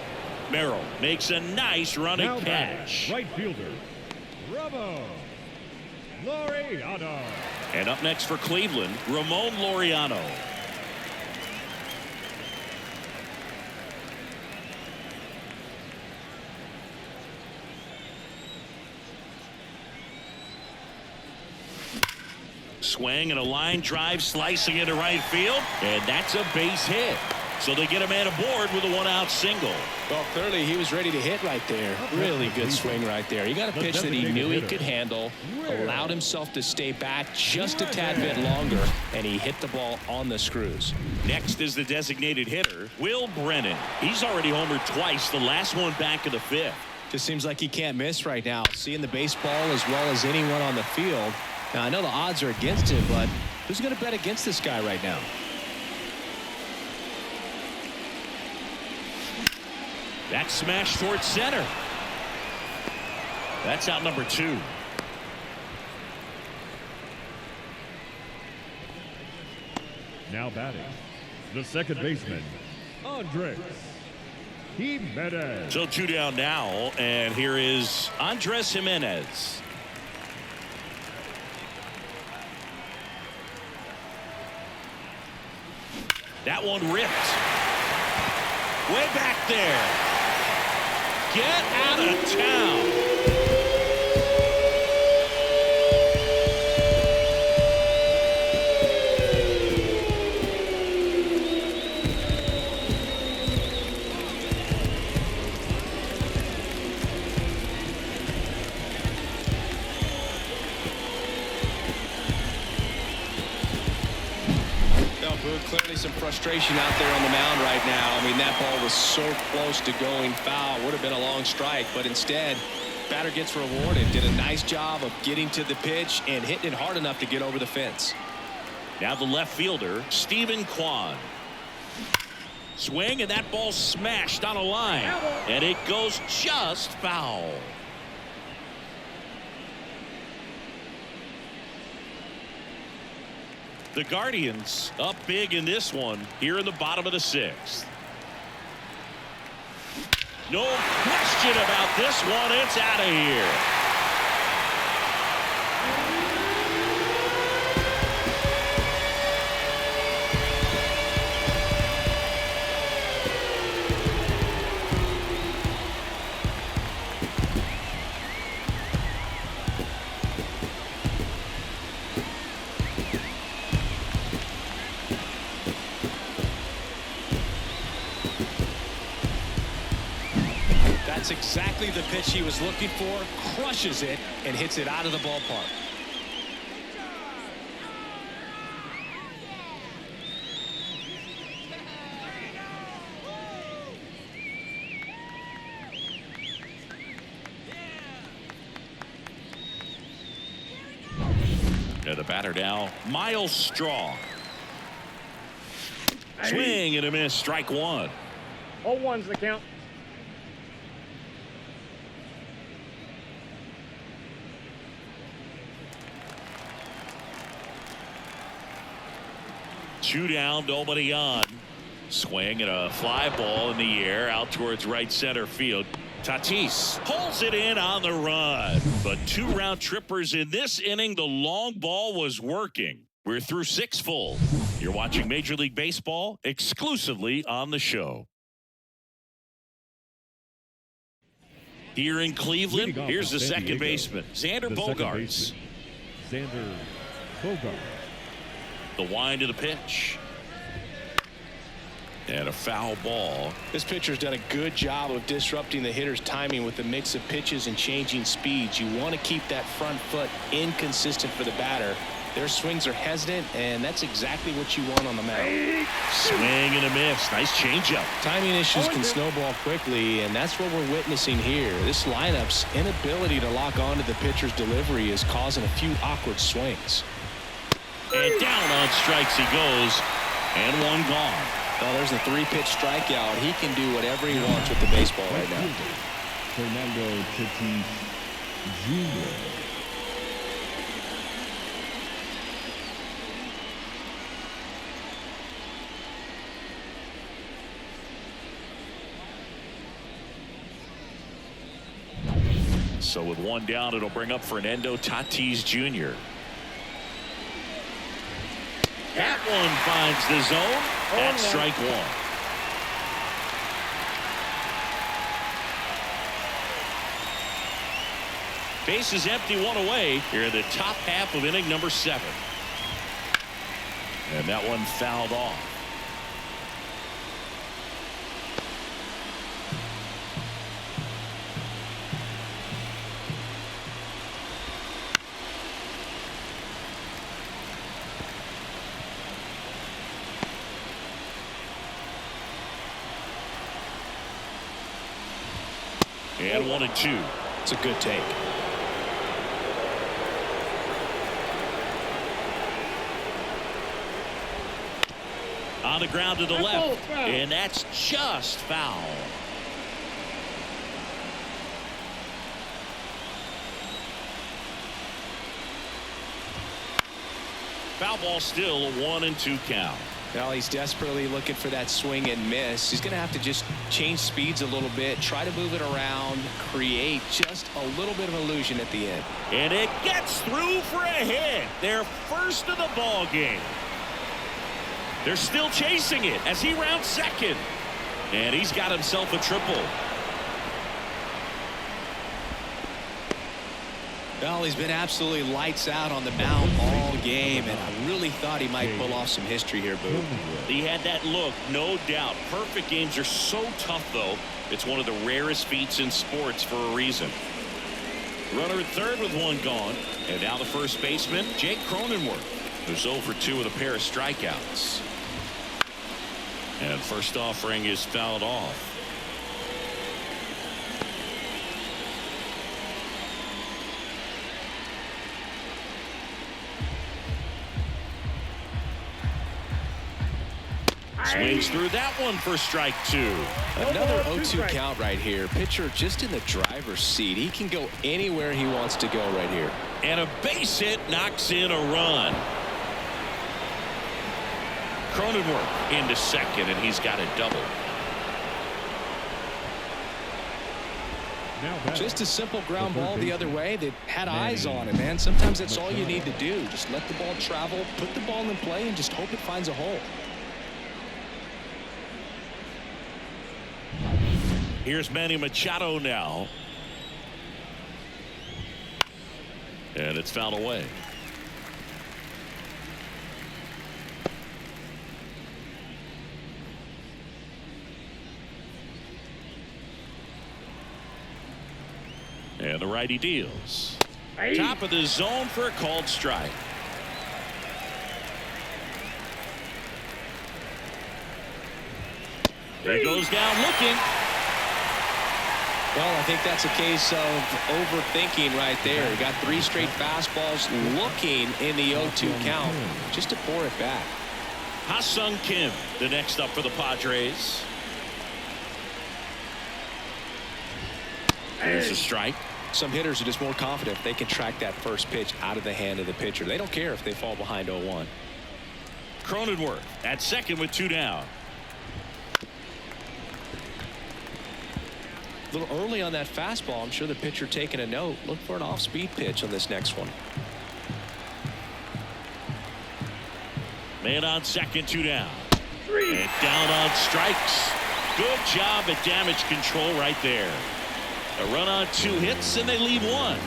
Merrill makes a nice running Now catch. right fielder, Ramon Laureano. And up next for Cleveland, Ramon Laureano. Swing and a line drive slicing into right field, and that's a base hit. So they get a man aboard with a one-out single. Well, clearly he was ready to hit right there. Really good swing right there. He got a pitch that he knew he could handle, allowed himself to stay back just a tad bit longer, and he hit the ball on the screws. Next is the designated hitter, Will Brennan. He's already homered twice, the last one back in the fifth. Just seems like he can't miss right now, seeing the baseball as well as anyone on the field. Now, I know the odds are against him, but who's going to bet against this guy right now? That smash towards center. That's out number 2. Now batting, the second baseman, Andres Jimenez. So 2 down now, and here is Andres Jimenez. That one ripped. Way back there. Get out of town. Clearly some frustration out there on the mound right now. I mean, that ball was so close to going foul. Would have been a long strike, but instead, batter gets rewarded. Did a nice job of getting to the pitch and hitting it hard enough to get over the fence. Now the left fielder, Stephen Kwan. Swing, and that ball smashed on a line. And it goes just foul. The Guardians up big in this one here in the bottom of the 6th. No question about this one. It's out of here. That's exactly the pitch he was looking for. Crushes it and hits it out of the ballpark. Now the batter now, Miles Straw. Swing and a miss, strike 1. 0-1's the count. Two down, nobody on. Swing and a fly ball in the air out towards right center field. Tatis pulls it in on the run, but 2 round trippers in this inning. The long ball was working. We're through 6 full. You're watching Major League Baseball exclusively on the show. Here in Cleveland, here's the second baseman, Xander Bogaerts. Xander Bogaerts. The wind of the pitch. And a foul ball. This pitcher's done a good job of disrupting the hitter's timing with the mix of pitches and changing speeds. You want to keep that front foot inconsistent for the batter. Their swings are hesitant, and that's exactly what you want on the mound. Swing and a miss. Nice changeup. Timing issues can snowball quickly, and that's what we're witnessing here. This lineup's inability to lock onto the pitcher's delivery is causing a few awkward swings. And down on strikes he goes, and one gone. Well, there's a 3-pitch strikeout. He can do whatever he wants with the baseball right now. Fernando Tatis Jr. So with one down, it'll bring up Fernando Tatis Jr. That one finds the zone. That's strike one. Base is empty, one away here in the top half of inning number 7. And that one fouled off. And 1-2. It's a good take. On the ground to the left, and that's just foul. Foul ball, still a 1-2 count. Well, he's desperately looking for that swing and miss. He's going to have to just change speeds a little bit, try to move it around, create just a little bit of illusion at the end. And it gets through for a hit. Their first of the ball game. They're still chasing it as he rounds second. And he's got himself a triple. Well, he's been absolutely lights out on the mound all game, and I really thought he might pull off some history here, Boo. He had that look, no doubt. Perfect games are so tough, though. It's one of the rarest feats in sports for a reason. Runner at third with one gone. And now the first baseman, Jake Cronenworth, who's 0 for 2 with a pair of strikeouts. And first offering is fouled off. Swings through that one for strike 2. Another 0-2 count right here. Pitcher just in the driver's seat. He can go anywhere he wants to go right here. And a base hit knocks in a run. Cronenworth into second, and he's got a double. Just a simple ground ball the other way that had eyes on it, man. Sometimes that's all you need to do. Just let the ball travel, put the ball in play, and just hope it finds a hole. Here's Manny Machado now. And it's fouled away. And the righty deals. Top of the zone for a called strike. There goes down looking. Well, I think that's a case of overthinking right there. He got 3 straight fastballs looking in the 0-2 count just to pour it back. Ha-Sung Kim, the next up for the Padres. There's a strike. Some hitters are just more confident if they can track that first pitch out of the hand of the pitcher. They don't care if they fall behind 0-1. Cronenworth at second with 2 down. A little early on that fastball. I'm sure the pitcher taking a note. Look for an off-speed pitch on this next one. Man on second, 2 down. And down on strikes. Good job at damage control right there. A run on 2 hits, and they leave 1.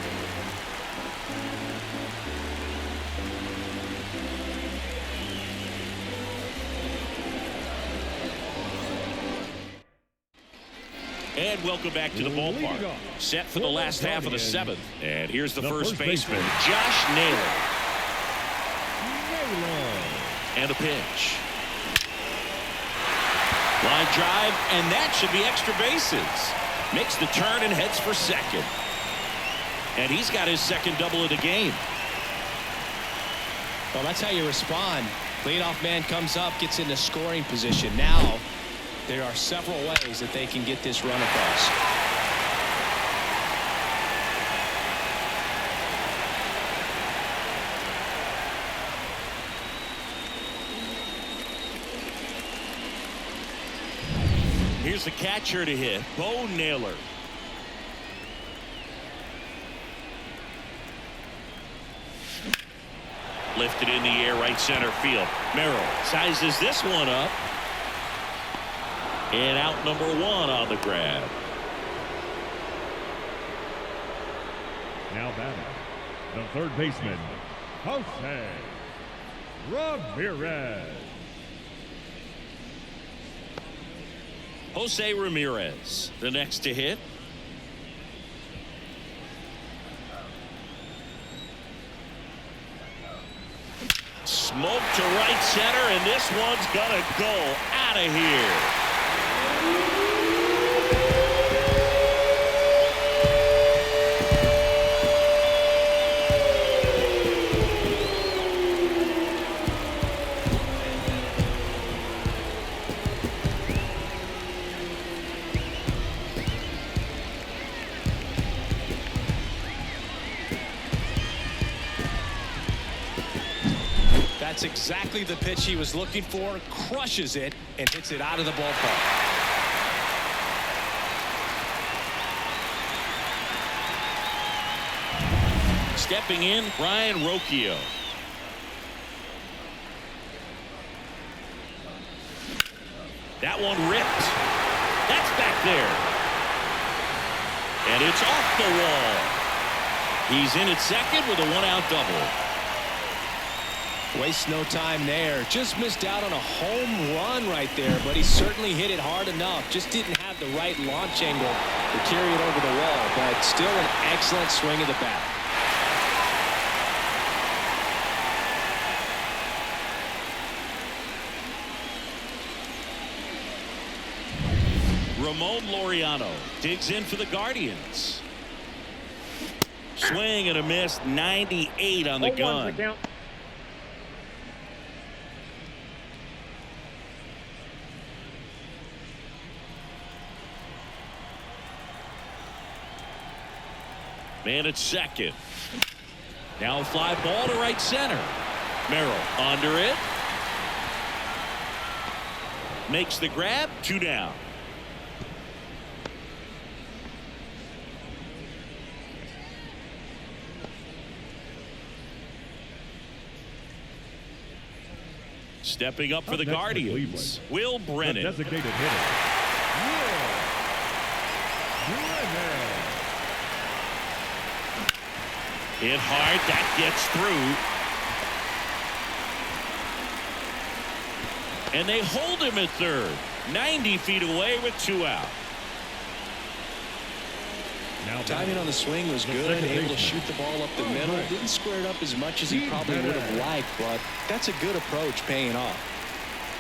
And welcome back to the ballpark. Set for the last half of the 7th. And here's the first baseman, Josh Naylor. And the pitch. Line drive, and that should be extra bases. Makes the turn and heads for second. And he's got his second double of the game. Well, that's how you respond. Leadoff man comes up, gets into scoring position. Now there are several ways that they can get this run across. Here's the catcher to hit, Bo Naylor. Lifted in the air, right center field. Merrill sizes this one up. And out number 1 on the grab. Now batting, the third baseman, Jose Ramirez. Jose Ramirez, the next to hit. Smoke to right center, and this one's gonna go out of here. That's exactly the pitch he was looking for. Crushes it and hits it out of the ballpark. Stepping in, Ryan Rocchio. That one ripped. That's back there. And it's off the wall. He's in at second with a 1-out double. Waste no time there. Just missed out on a home run right there, but he certainly hit it hard enough. Just didn't have the right launch angle to carry it over the wall, but still an excellent swing of the bat. Ramon Laureano digs in for the Guardians. Swing and a miss. 98 on the gun. Man at second. Now a fly ball to right center. Merrill under it. Makes the grab. 2 down. Stepping up for the Guardians, Will Brennan. The designated hitter, Will Brennan. Hit hard, that gets through. And they hold him at third. 90 feet away with 2 out. Timing on the swing was good, able to shoot the ball up the middle. Didn't square it up as much as he probably would have liked, but that's a good approach, paying off.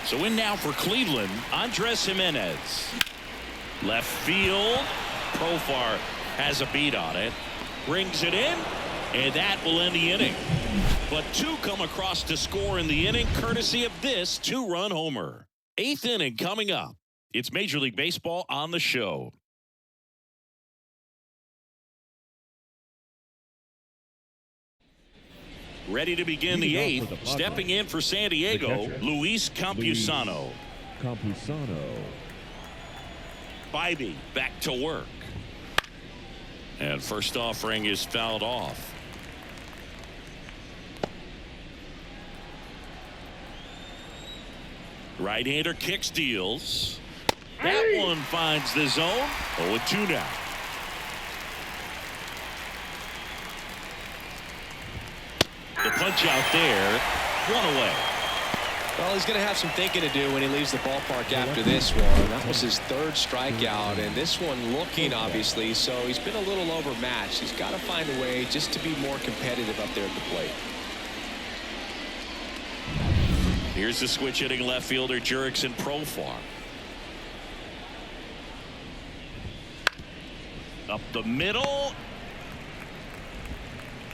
So in now for Cleveland, Andres Jimenez. Left field. Profar has a beat on it. Brings it in, and that will end the inning. But 2 come across to score in the inning, courtesy of this 2-run homer. 8th inning coming up. It's Major League Baseball on the show. Ready to begin the 8th. Stepping in for San Diego, Luis Campusano. Bybee back to work. And first offering is fouled off. Right-hander kicks, deals. That one finds the zone. 0-2 now. The punch out there, 1 away. Well, he's going to have some thinking to do when he leaves the ballpark after this one. That was his 3rd strikeout, and this one looking, obviously, so he's been a little overmatched. He's got to find a way just to be more competitive up there at the plate. Here's the switch hitting left fielder Jurickson Profar. Up the middle.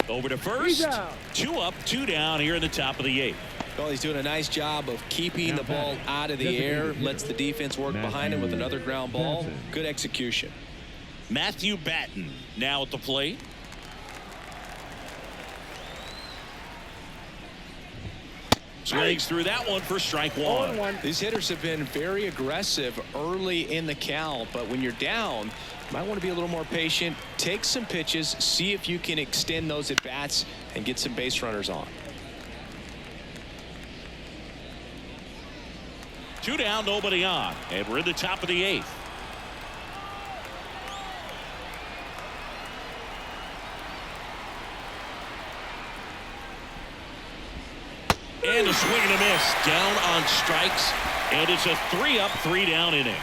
Over to first. 2 up, 2 down here in the top of the 8th. Well, he's doing a nice job of keeping the ball out of the air. Lets the defense work behind him with another ground ball. Good execution. Matthew Batten now at the plate. Swings through that one for strike 1. These hitters have been very aggressive early in the count, but when you're down, you might want to be a little more patient. Take some pitches, see if you can extend those at bats and get some base runners on. 2 down, nobody on, and we're in the top of the 8th. And a swing and a miss. Down on strikes, and it's a 3-up, 3-down inning.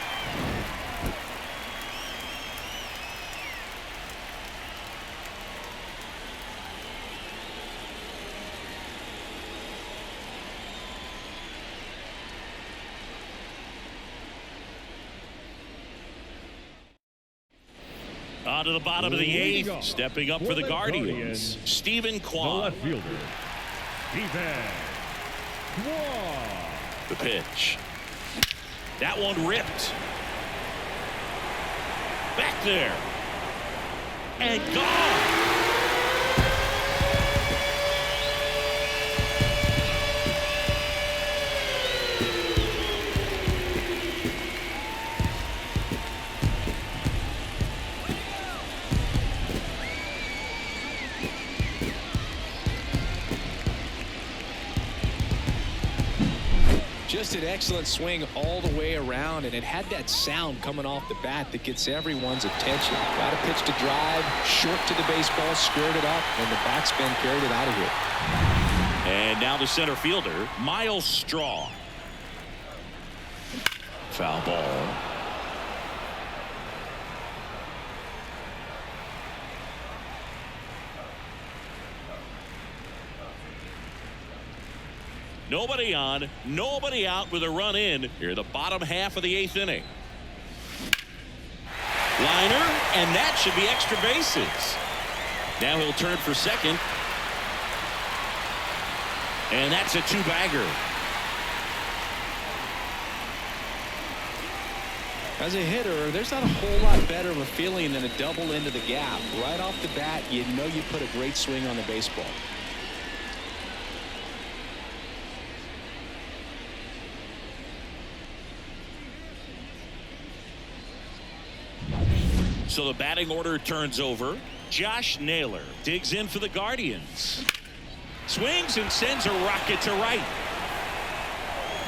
On to the bottom of the 8th, stepping up for the Guardians, Stephen The Kwan. left fielder, Stephen Kwan. The pitch. That one ripped. Back there. And gone. Just an excellent swing all the way around, and it had that sound coming off the bat that gets everyone's attention. Got a pitch to drive, short to the baseball, squared it up, and the backspin carried it out of here. And now the center fielder, Miles Straw. Foul ball. Nobody on, nobody out with a run in here, the bottom half of the 8th inning. Liner, and that should be extra bases. Now he'll turn for second. And that's a 2-bagger. As a hitter, there's not a whole lot better of a feeling than a double into the gap. Right off the bat, you know you put a great swing on the baseball. So the batting order turns over. Josh Naylor digs in for the Guardians. Swings and sends a rocket to right.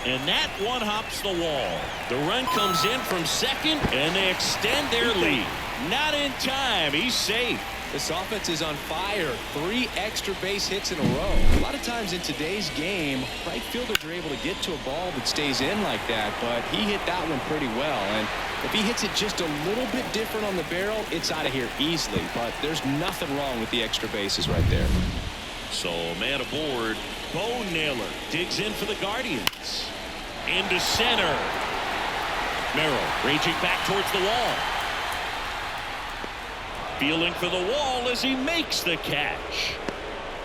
And that one hops the wall. The run comes in from second, and they extend their lead. Not in time. He's safe. This offense is on fire. 3 extra base hits in a row. A lot of times in today's game, right fielders are able to get to a ball that stays in like that, but he hit that one pretty well. And if he hits it just a little bit different on the barrel, it's out of here easily. But there's nothing wrong with the extra bases right there. So man aboard. Bo Naylor digs in for the Guardians. Into center. Merrill raging back towards the wall. Feeling for the wall as he makes the catch.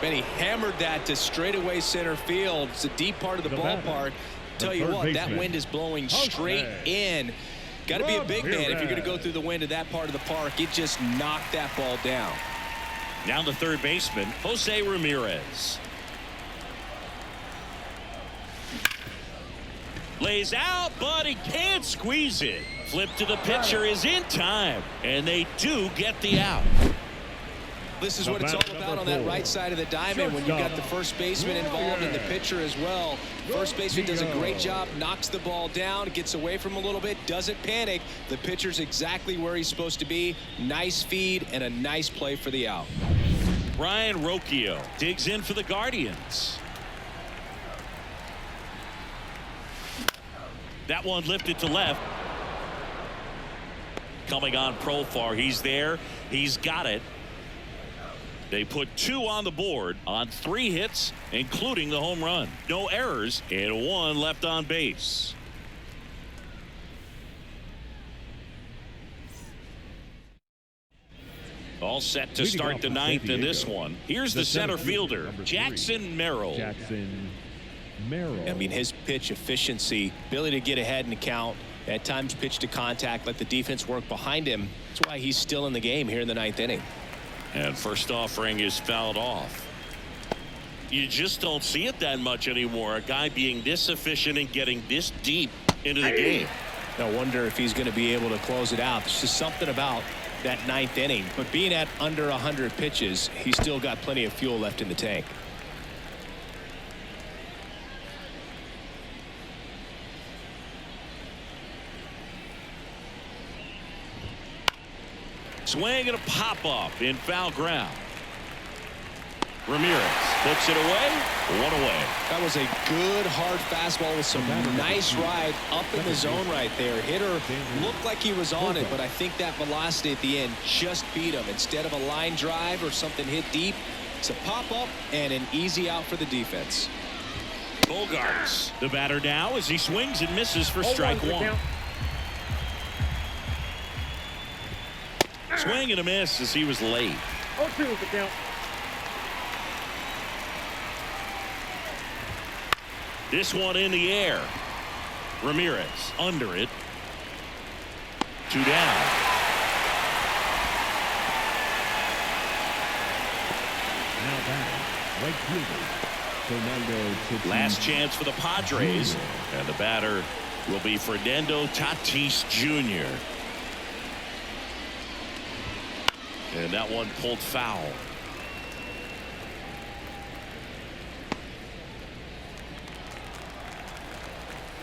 And he hammered that to straightaway center field. It's the deep part of the ballpark. Tell you what, that wind is blowing straight in. Got to be a big man if you're going to go through the wind of that part of the park. It just knocked that ball down. Now the third baseman, Jose Ramirez. Lays out, but he can't squeeze it. Flip to the pitcher is in time, and they do get the out. This is what it's all about on that right side of the diamond when you've got the first baseman involved and the pitcher as well. First baseman does a great job, knocks the ball down, gets away from a little bit, doesn't panic. The pitcher's exactly where he's supposed to be. Nice feed and a nice play for the out. Ryan Rocchio digs in for the Guardians. That one lifted to left. Coming on Profar, he's there, he's got it. They put 2 on the board on 3 hits, including the home run. No errors and 1 left on base. All set to start the 9th in this one. Here's the center fielder, Jackson Merrill. Jackson Merrill. I mean, his pitch efficiency, ability to get ahead in the count, at times pitch to contact, let the defense work behind him. That's why he's still in the game here in the 9th inning. And first offering is fouled off. You just don't see it that much anymore. A guy being this efficient and getting this deep into the game. I wonder if he's going to be able to close it out. There's just something about that 9th inning. But being at under 100 pitches, he's still got plenty of fuel left in the tank. Swing and a pop-up in foul ground. Ramirez puts it away. One away. That was a good hard fastball with some nice ride up in the zone right there. Hitter looked like he was on it, but I think that velocity at the end just beat him. Instead of a line drive or something hit deep, it's a pop-up and an easy out for the defense. Bogarts, the batter now as he swings and misses for strike one. Swing and a miss as he was late. 0-2 is the count. This one in the air. Ramirez under it. 2 down. Now batting, right fielder Fernando Tatis. Last chance for the Padres. And the batter will be Fernando Tatis Jr. And that one pulled foul.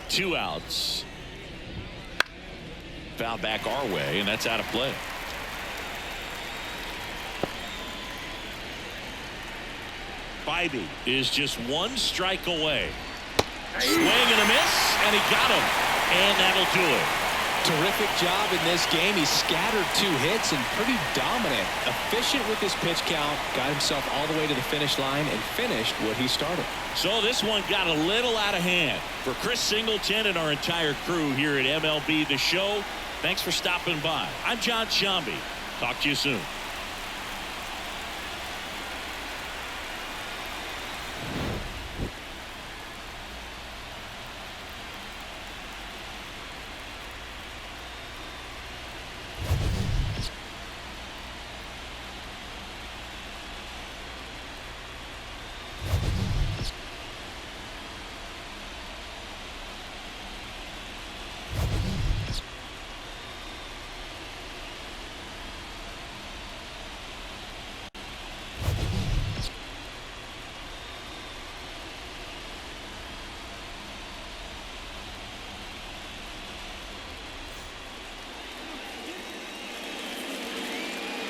Two outs. Foul back our way, and that's out of play. Bybee is just one strike away. Swing and a miss, and he got him. And that'll do it. Terrific job in this game. He scattered 2 hits and pretty dominant. Efficient with his pitch count. Got himself all the way to the finish line and finished what he started. So this one got a little out of hand. For Chris Singleton and our entire crew here at MLB The Show, thanks for stopping by. I'm John Shambi. Talk to you soon.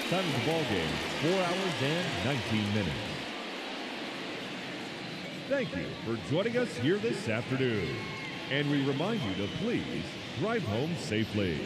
Time of the ball game, 4 hours and 19 minutes. Thank you for joining us here this afternoon. And we remind you to please drive home safely.